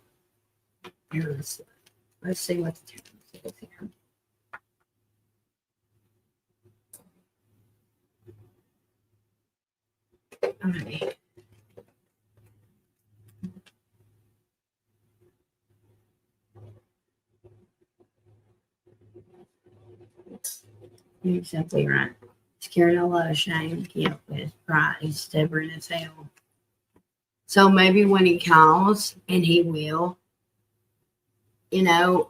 Let's see what the term says here. Okay. You're exactly right. He's carrying a lot of shame, guilt with pride. He's stubborn as hell. So maybe when he calls, and he will, you know,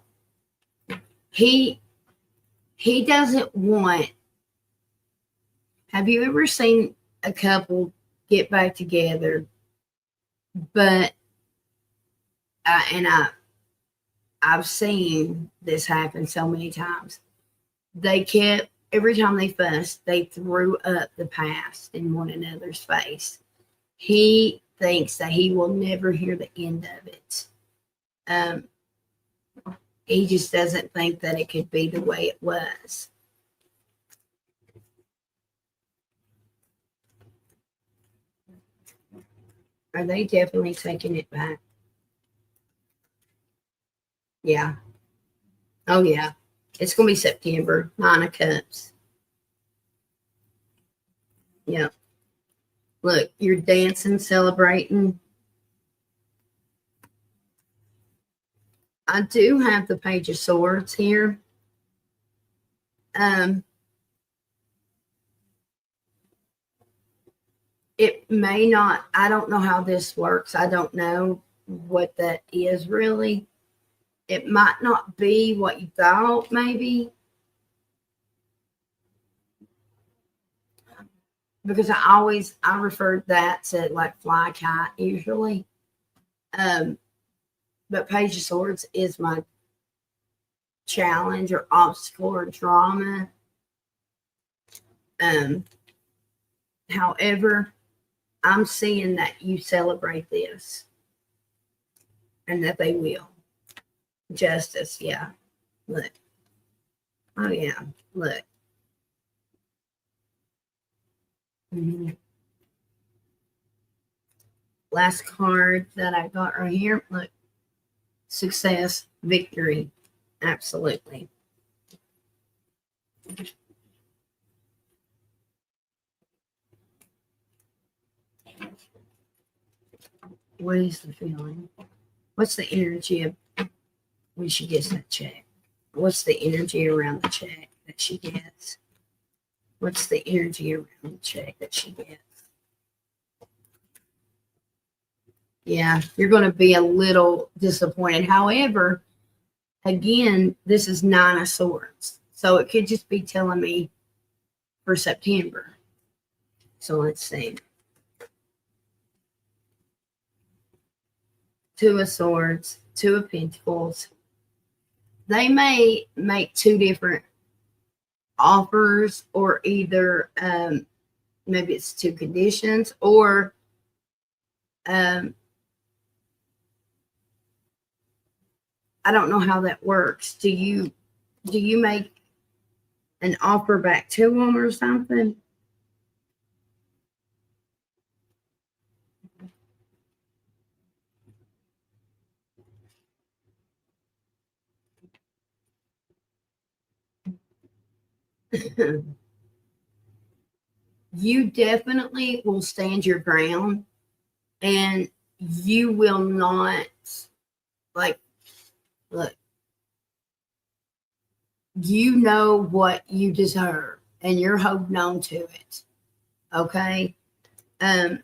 he he doesn't want. Have you ever seen a couple get back together, but and I've seen this happen so many times. They kept every time they fussed, they threw up the past in one another's face. He thinks that he will never hear the end of it. Um, he just doesn't think that it could be the way it was. Are they definitely taking it back? Yeah. Oh yeah. It's gonna be September. 9 of Cups. Yeah. Look, you're dancing, celebrating. I do have the Page of Swords here. Um, it may not, I don't know how this works. I don't know what that is really. It might not be what you thought, maybe, because I referred that to like fly kite usually. Um, but Page of Swords is my challenge or obstacle or drama. Um, however, I'm seeing that you celebrate this and that they will. Justice, yeah. Look. Oh yeah. Look. Mhm. Last card that I got right here. Look. Success, victory. Absolutely. What is the feeling? What's the energy of when she gets that check? What's the energy around the check that she gets? What's the energy around the check that she gets? Yeah, you're going to be a little disappointed. However, again, this is 9 of Swords. So it could just be telling me for September. So let's see. 2 of Swords, 2 of Pentacles. They may make 2 different offers, or either maybe it's 2 conditions, or um, I don't know how that works. Do you make an offer back to them or something? You definitely will stand your ground, and you will not, like, look, you know what you deserve and you're holding on to it. Okay. Um,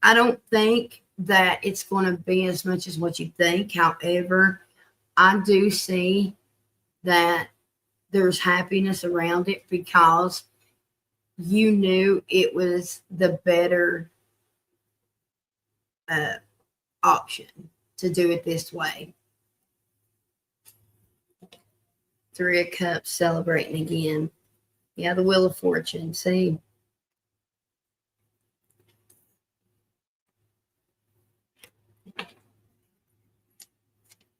I don't think that it's going to be as much as what you think. However, I do see that there's happiness around it because you knew it was the better uh, option to do it this way. 3 of Cups celebrating again. Yeah, the Wheel of Fortune. See,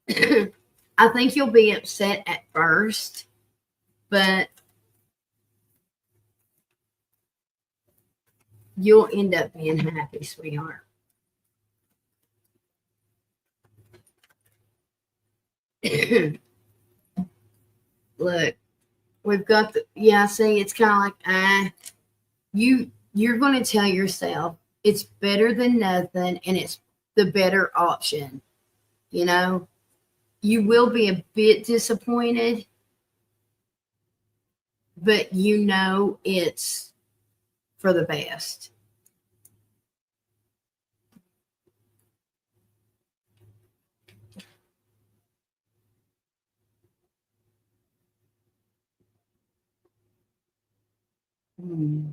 I think you'll be upset at first, but you'll end up being happy, sweetheart. Look, we've got the, yeah, see, it's kind of like, you you're going to tell yourself it's better than nothing and it's the better option. You know, you will be a bit disappointed, but you know it's for the best. Hmm.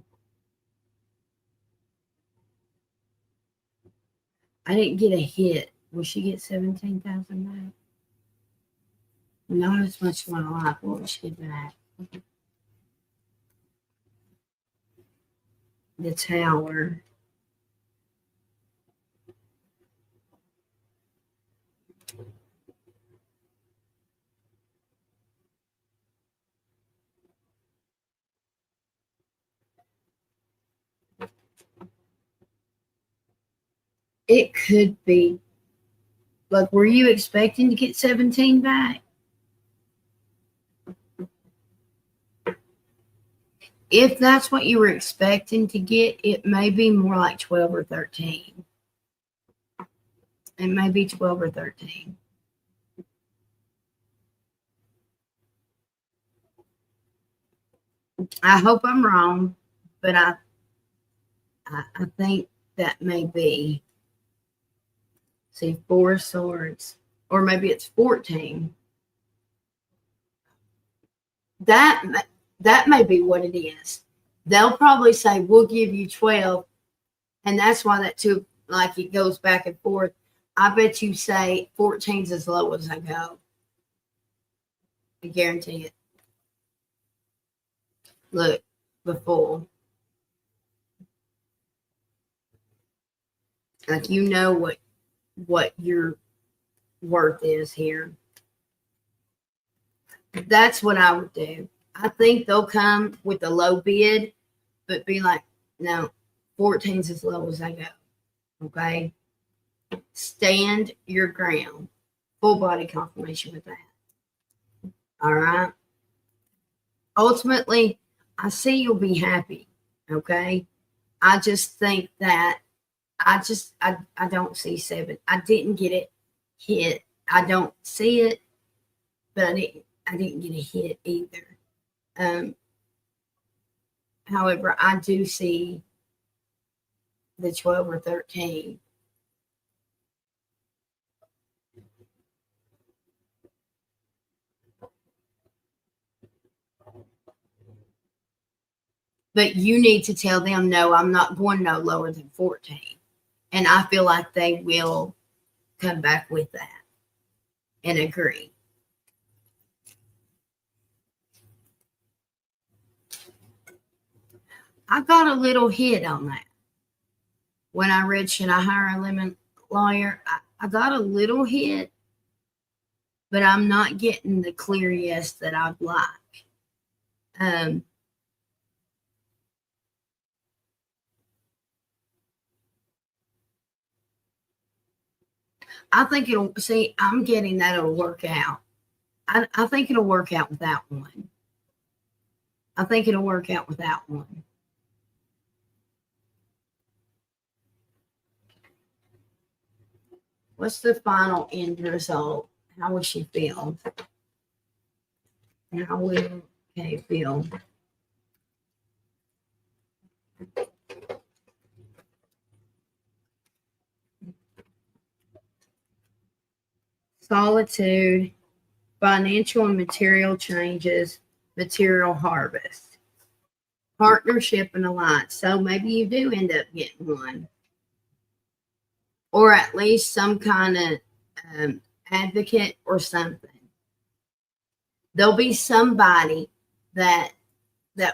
I didn't get a hit. Will she get 17,000 back? Not as much as I like. What will she get back? The tower. It could be. Like, were you expecting to get 17 back? If that's what you were expecting to get, it may be more like 12 or 13. It may be 12 or 13. I hope I'm wrong, but I think that may be. See, 4 swords. Or maybe it's 14. That that may be what it is. They'll probably say we'll give you 12, and that's why that took, like, it goes back and forth. I bet you say 14's as low as I go. I guarantee it. Look, the full. Like, you know what your worth is here. That's what I would do. I think they'll come with a low bid, but be like, no, 14's as low as I go. Okay. Stand your ground. Full body confirmation with that. All right. Ultimately, I see you'll be happy. Okay. I just think that I don't see 7. I didn't get it hit. I don't see it, but I didn't get a hit either. Um, However, I do see the 12 or 13. But you need to tell them, no, I'm not going no lower than 14. And I feel like they will come back with that and agree. I got a little hit on that when I read Should I Hire a Lemon Lawyer? I got a little hit, but I'm not getting the clear yes that I'd like. Um, I think it'll see. I'm getting that it'll work out. I think it'll work out without one. I think it'll work out without one. What's the final end result? How will she feel? How will Kay feel? Solitude, financial and material changes, material harvest, partnership and alliance. So maybe you do end up getting one, or at least some kind of advocate or something. There'll be somebody that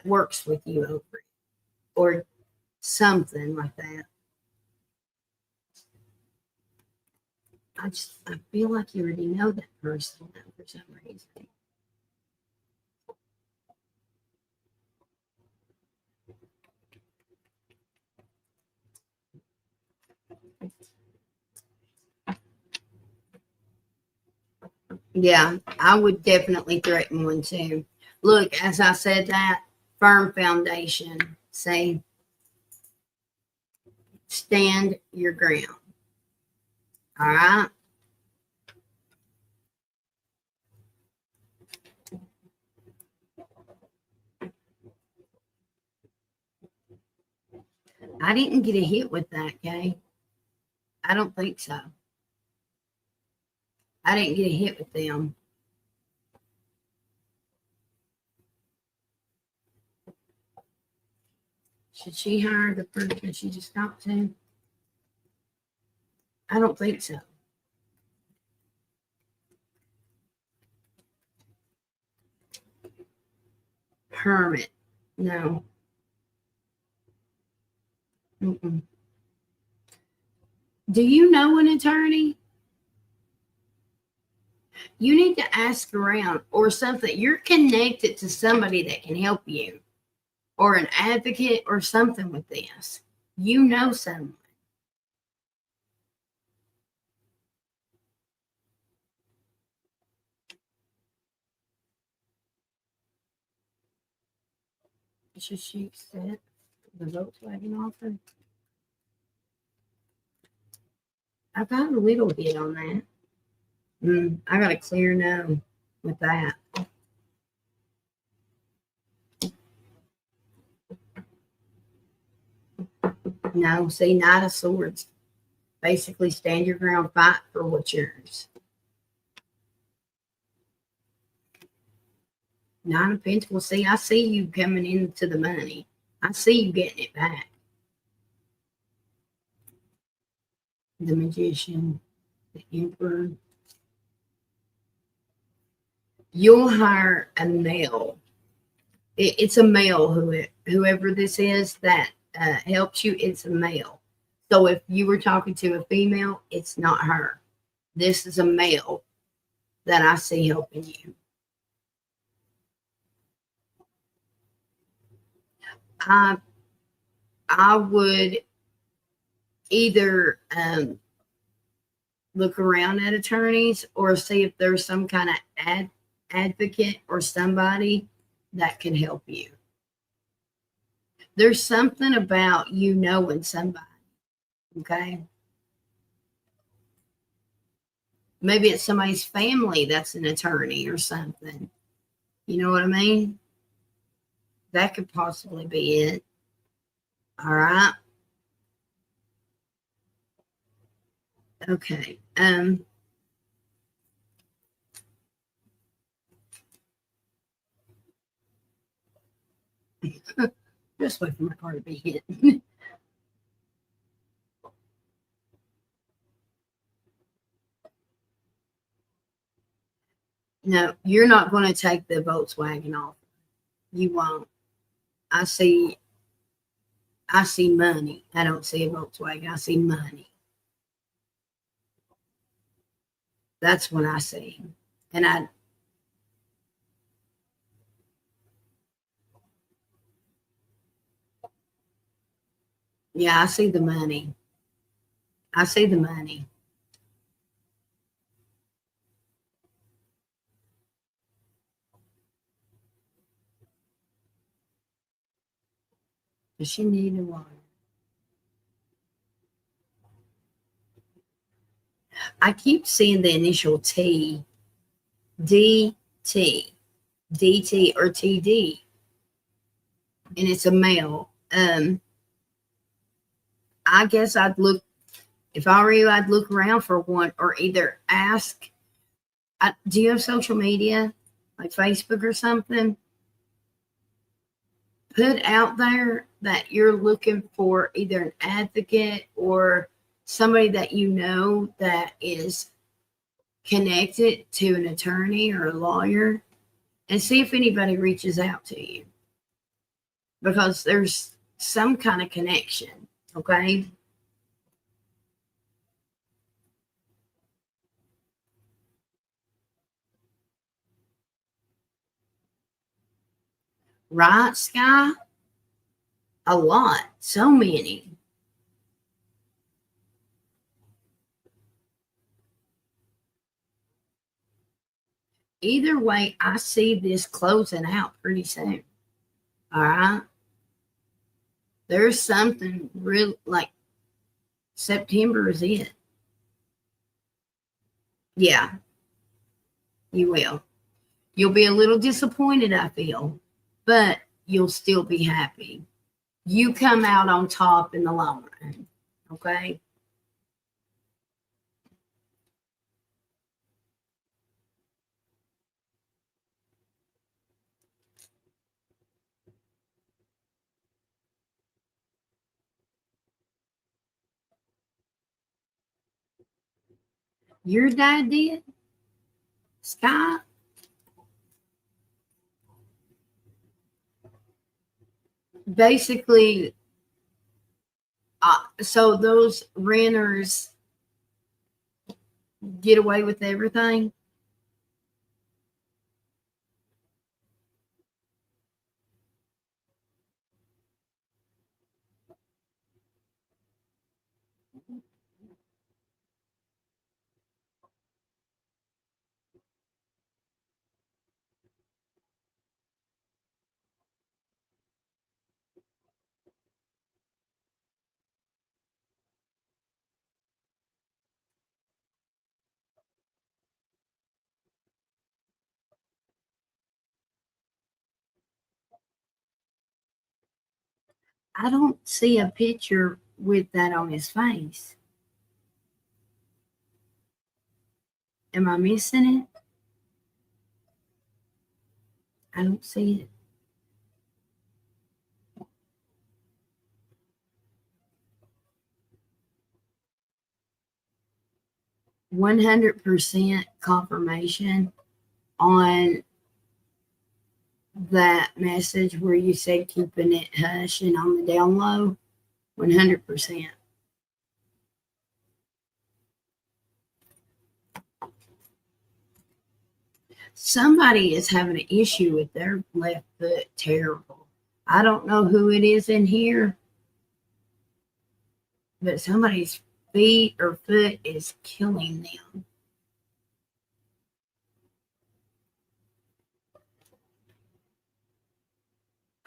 works with you over it, or something like that. I feel like you already know that person now for some reason. Yeah, I would definitely threaten one too. Look, as I said that, firm foundation. See, stand your ground. All right. I didn't get a hit with that, Kay. I don't think so. I didn't get a hit with them. Should she hire the person she just talked to? I don't think so. Hermit. No. Mm-mm. Do you know an attorney? You need to ask around or something. You're connected to somebody that can help you, or an advocate or something with this. You know someone. Should she accept the Volkswagen offer? I got a little bit on that. I got a clear no with that. No, see, Knight of Swords. Basically, stand your ground, fight for what's yours. Nine of Pentacles. See, I see you coming into the money. I see you getting it back. The Magician, the Emperor. You'll hire a male. It's a male, whoever this is that helps you, it's a male. So if you were talking to a female, it's not her. This is a male that I see helping you. I would either look around at attorneys or see if there's some kind of advocate or somebody that can help you. There's something about you knowing somebody, okay? Maybe it's somebody's family that's an attorney or something. You know what I mean? That could possibly be it. All right. Okay. Just wait for my car to be hit. No, you're not going to take the Volkswagen off. You won't. I see money. I don't see a Volkswagen. I see money. That's what I see. And I see the money. I see the money. Does she need a water? I keep seeing the initial T, D, T, DT, or TD. And it's a male. I guess I'd look, if I were you, I'd look around for one or either ask, do you have social media like Facebook or something? Put out there that you're looking for either an advocate or somebody that you know that is connected to an attorney or a lawyer, and see if anybody reaches out to you, because there's some kind of connection. Okay. Right, Sky? A lot. So many. Either way, I see this closing out pretty soon. All right. There's something real, like September is it. Yeah, you will. You'll be a little disappointed, I feel, but you'll still be happy. You come out on top in the long run. Okay. Your dad did? Scott? Basically, so those renters get away with everything? I don't see a picture with that on his face. Am I missing it? I don't see it. 100% confirmation on that message where you said keeping it hush and on the down low. 100%. Somebody is having an issue with their left foot terrible. I don't know who it is in here, but somebody's feet or foot is killing them.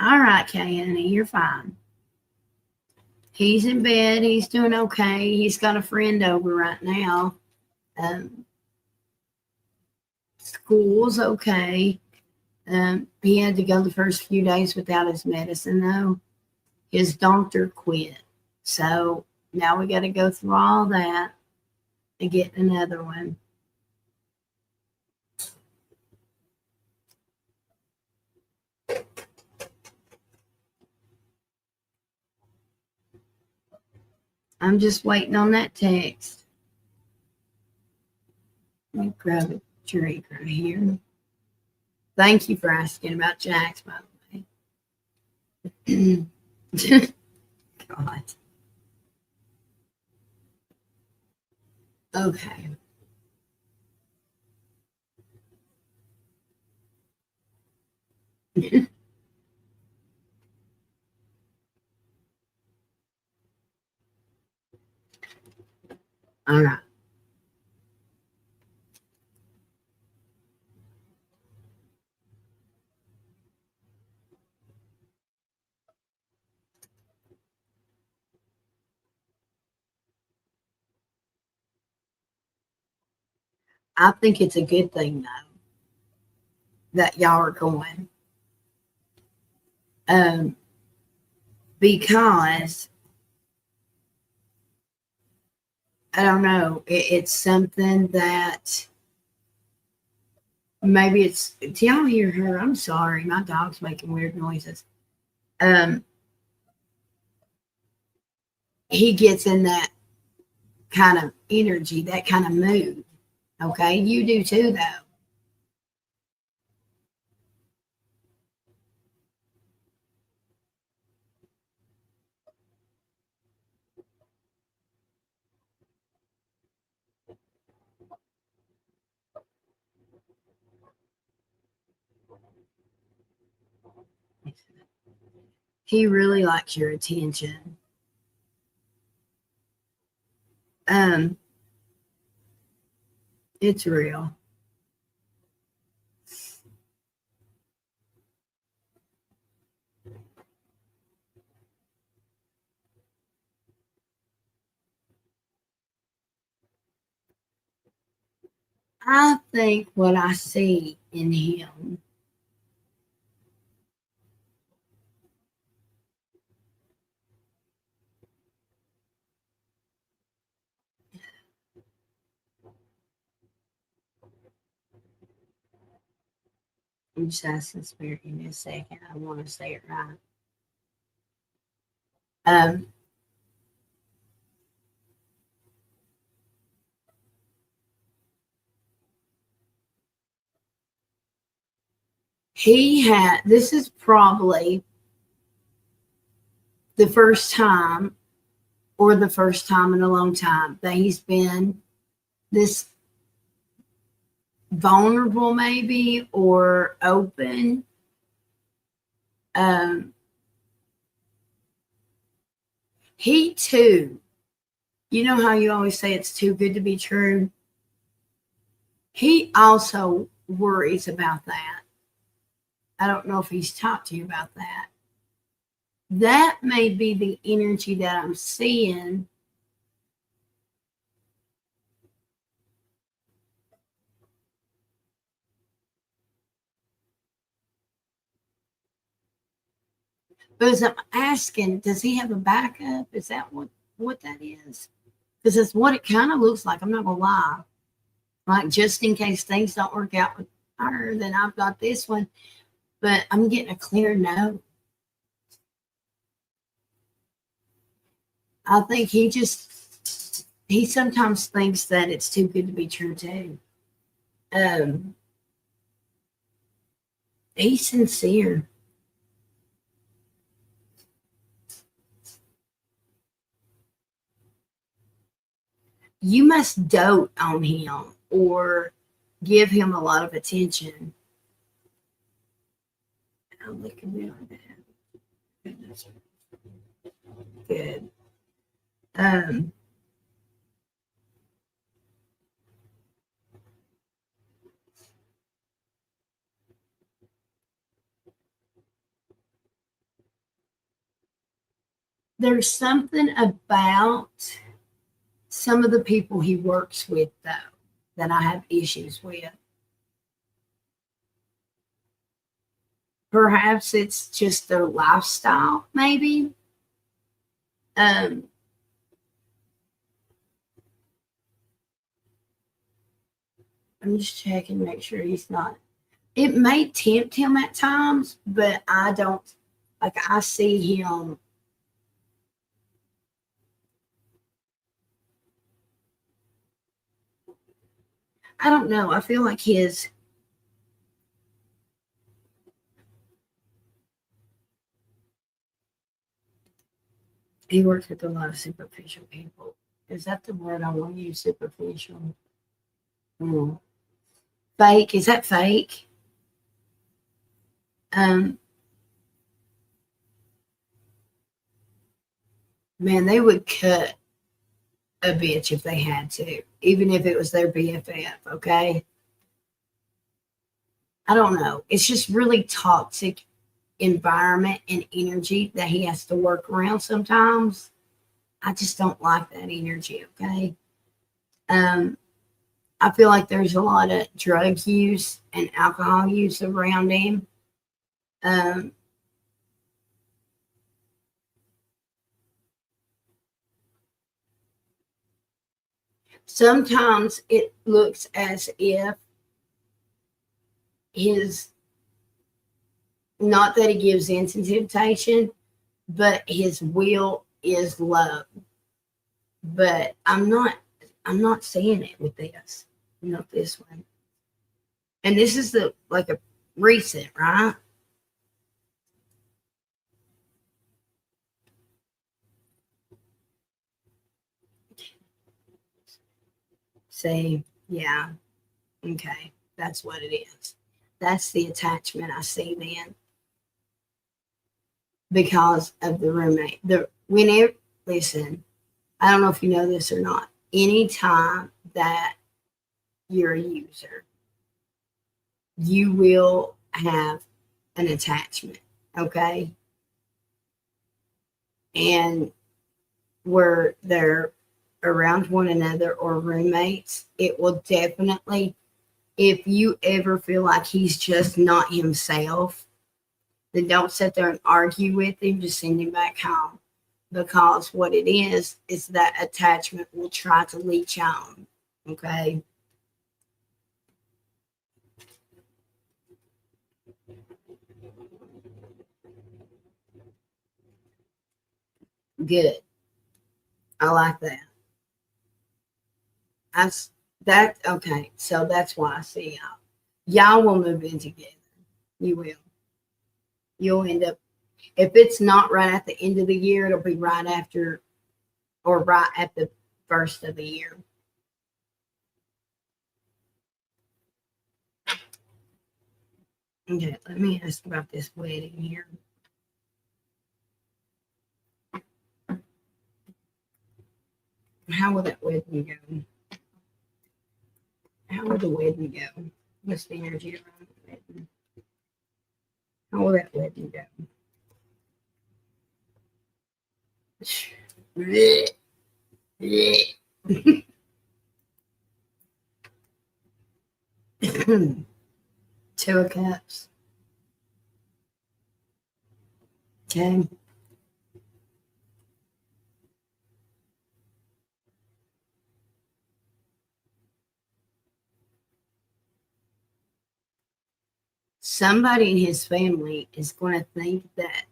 All right, Kayana, you're fine. He's in bed. He's doing okay. He's got a friend over right now. Um, School's okay. He had to go the first few days without his medicine, though. His doctor quit. So now we got to go through all that and get another one. I'm just waiting on that text. Let me grab a drink right here. Thank you for asking about Jax, by the way. God. Okay. All right. I think it's a good thing, though, that y'all are going. Um, because I don't know, it's something that maybe it's. Do y'all hear her? I'm sorry, my dog's making weird noises. Um, he gets in that kind of energy, that kind of mood. Okay, you do too, though. He really likes your attention. Um, it's real. I think what I see in him, I'm just asking Spirit, give me a second. I want to say it right. Um, this is probably the first time or the first time in a long time that he's been this vulnerable, maybe, or open. Um, he too, you know how you always say it's too good to be true? He also worries about that. I don't know if he's talked to you about that. That may be the energy that I'm seeing. But as I'm asking, does he have a backup? Is that what that is? Because it's what it kind of looks like. I'm not gonna lie. Like, just in case things don't work out with her, then I've got this one. But I'm getting a clear no. I think he sometimes thinks that it's too good to be true too. Um, he's sincere. You must dote on him or give him a lot of attention. Oh, look at me like that. Goodness. Good. Um, there's something about some of the people he works with, though, that I have issues with. Perhaps it's just their lifestyle, maybe. Um, I'm just checking, make sure he's not. It may tempt him at times, but I don't like. I see him. I don't know. I feel like he works with a lot of superficial people. Is that the word I want to use? Superficial. Mm. Fake. Is that fake? Um, man, they would cut a bitch if they had to, even if it was their BFF. Okay. I don't know. It's just really toxic environment and energy that he has to work around sometimes. I just don't like that energy. Okay. Um, I feel like there's a lot of drug use and alcohol use around him. Um, sometimes it looks as if his, not that he gives in to temptation, but his will is love. But I'm not seeing it with this. Not this one. And this is the like a recent, right? Say, yeah, okay. That's what it is. That's the attachment I see then because of the roommate. The whenever listen, I don't know if you know this or not. Anytime that you're a user, you will have an attachment. Okay. And where they're around one another or roommates, it will definitely if you ever feel like he's just not himself, then don't sit there and argue with him. Just send him back home. Because what it is that attachment will try to leech on. Okay. Good. I like that. That's that. Okay. So that's why I see y'all. Y'all will move in together. You will. You'll end up, if it's not right at the end of the year, it'll be right after or right at the first of the year. Okay, let me ask about this wedding here. How will that wedding go? How will the wedding go? What's the energy around the wedding? How will that wedding go? Two of Cups. Okay. Somebody in his family is going to think that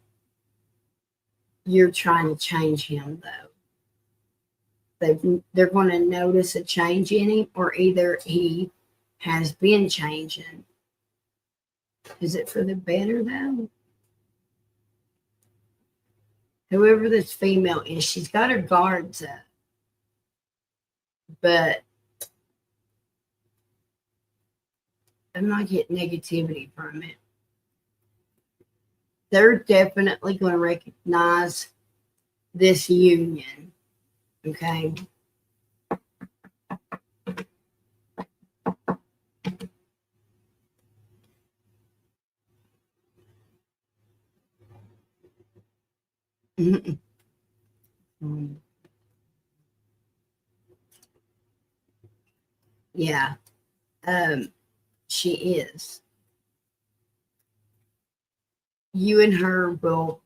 you're trying to change him, though. They're going to notice a change in him, or either he has been changing. Is it for the better, though? Whoever this female is, she's got her guards up, but I'm not getting negativity from it. They're definitely going to recognize this union. Okay. Yeah. She is. You and her will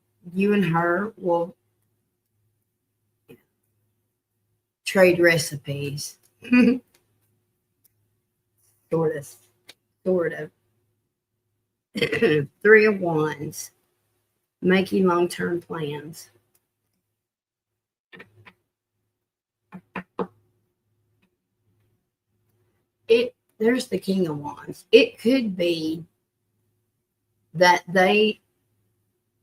trade recipes. Sort of. Sort of. Three of Wands. Making long-term plans. There's the King of Wands. It could be that they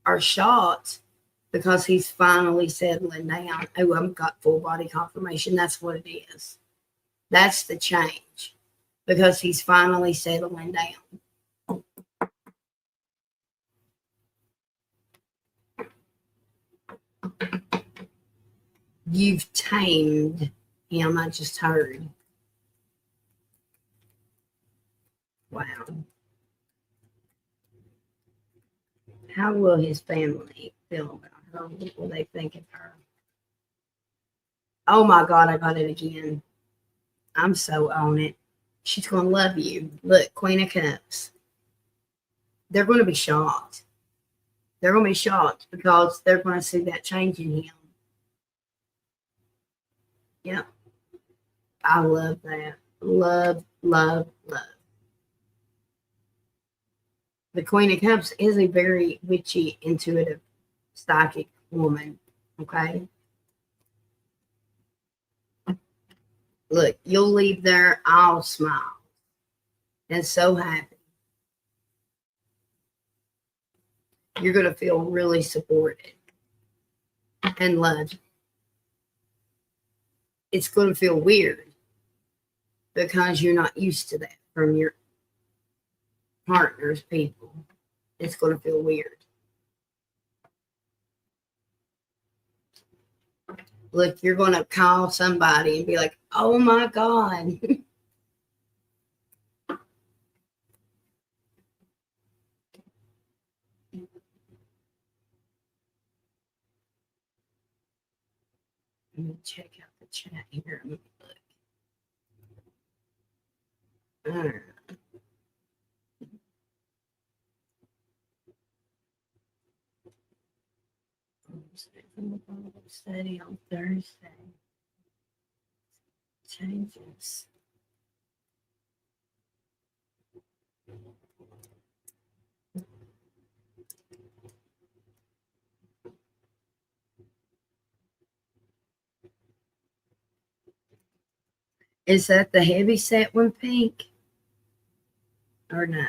are shocked because he's finally settling down. Oh, I've got full body confirmation. That's what it is. That's the change because he's finally settling down. You've tamed him, I just heard. Wow. How will his family feel about her? What will they think of her? Oh my God, I got it again. I'm so on it. She's going to love you. Look, Queen of Cups. They're going to be shocked. They're going to be shocked because they're going to see that change in him. Yeah. I love that. Love, love, love. The Queen of Cups is a very witchy, intuitive, psychic woman. Okay. Look, you'll leave there all smile and so happy. You're going to feel really supported and loved. It's going to feel weird because you're not used to that from your partner's people. It's going to feel weird. Look, you're going to call somebody and be like, oh my God. Let me check out the chat here. Let me look. All right. Bible study on Thursday. Changes. Is that the heavy set one, Pink? Or no?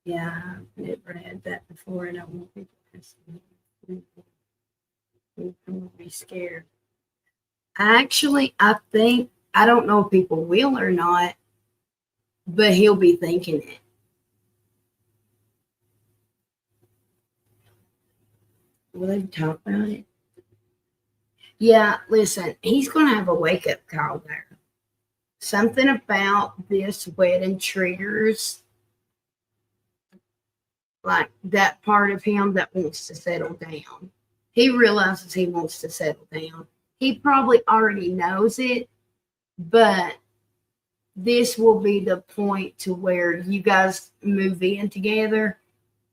Yeah, I've never had that before, and I want people to be scared. Actually, I think, I don't know if people will or not, but he'll be thinking it. Will they talk about it? Yeah, listen, he's going to have a wake up call there. Something about this wedding triggers like that part of him that wants to settle down. He realizes he wants to settle down. He probably already knows it, but this will be the point to where you guys move in together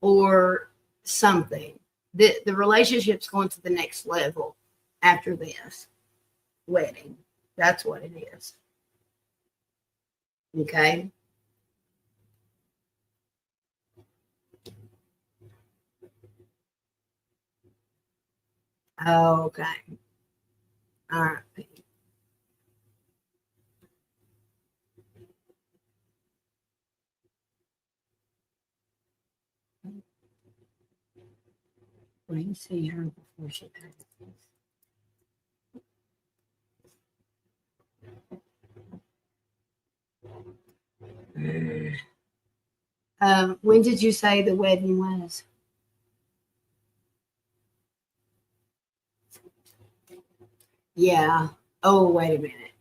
or something. The relationship's going to the next level after this wedding. That's what it is. Okay. Okay. All right. We can see her before she passes. When did you say the wedding was? Yeah. Oh, wait a minute.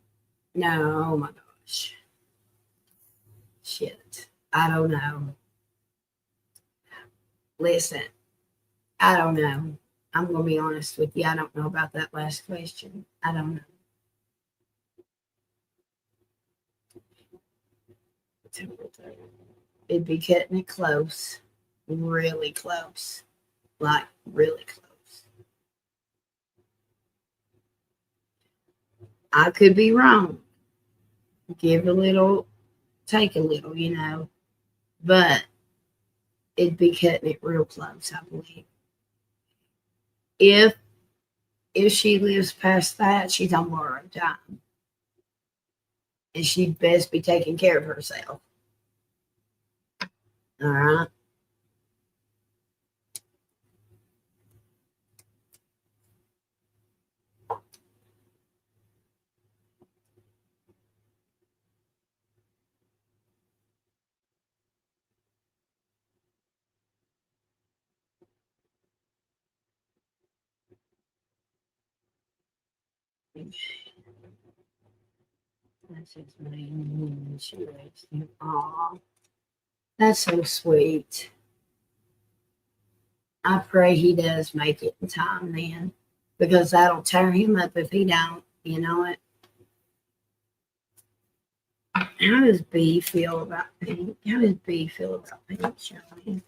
No, oh my gosh. Shit. I don't know. Listen, I don't know. I'm going to be honest with you. I don't know about that last question. I don't know. It'd be cutting it close. Really close. Like, really close. I could be wrong. Give a little, take a little, you know. But it'd be cutting it real close, I believe. If she lives past that, she's on borrowed time. And she'd best be taking care of herself. All right. That's his name. She raised him. Aw, that's so sweet. I pray he does make it in time then, because that'll tear him up if he don't. You know it. How does B feel about Pink? How does B feel about Pink, Shelley?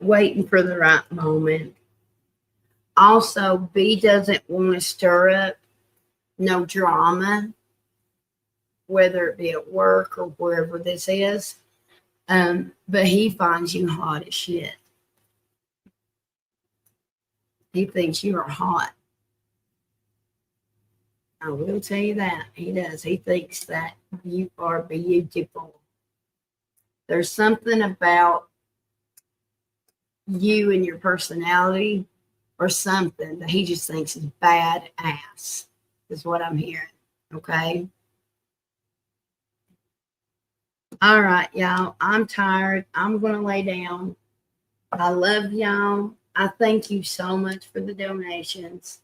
Waiting for the right moment. Also, B doesn't want to stir up no drama, whether it be at work or wherever this is. But he finds you hot as shit. He thinks you are hot. I will tell you that. He does. He thinks that you are beautiful. There's something about you and your personality or something that he just thinks is badass, is what I'm hearing. Okay. All right, y'all. I'm tired. I'm going to lay down. I love y'all. I thank you so much for the donations.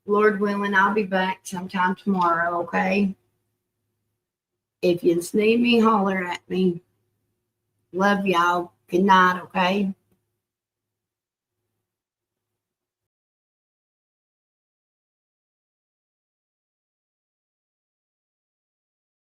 Lord willing, I'll be back sometime tomorrow, okay? If you need me, holler at me. Love y'all. Good night, okay?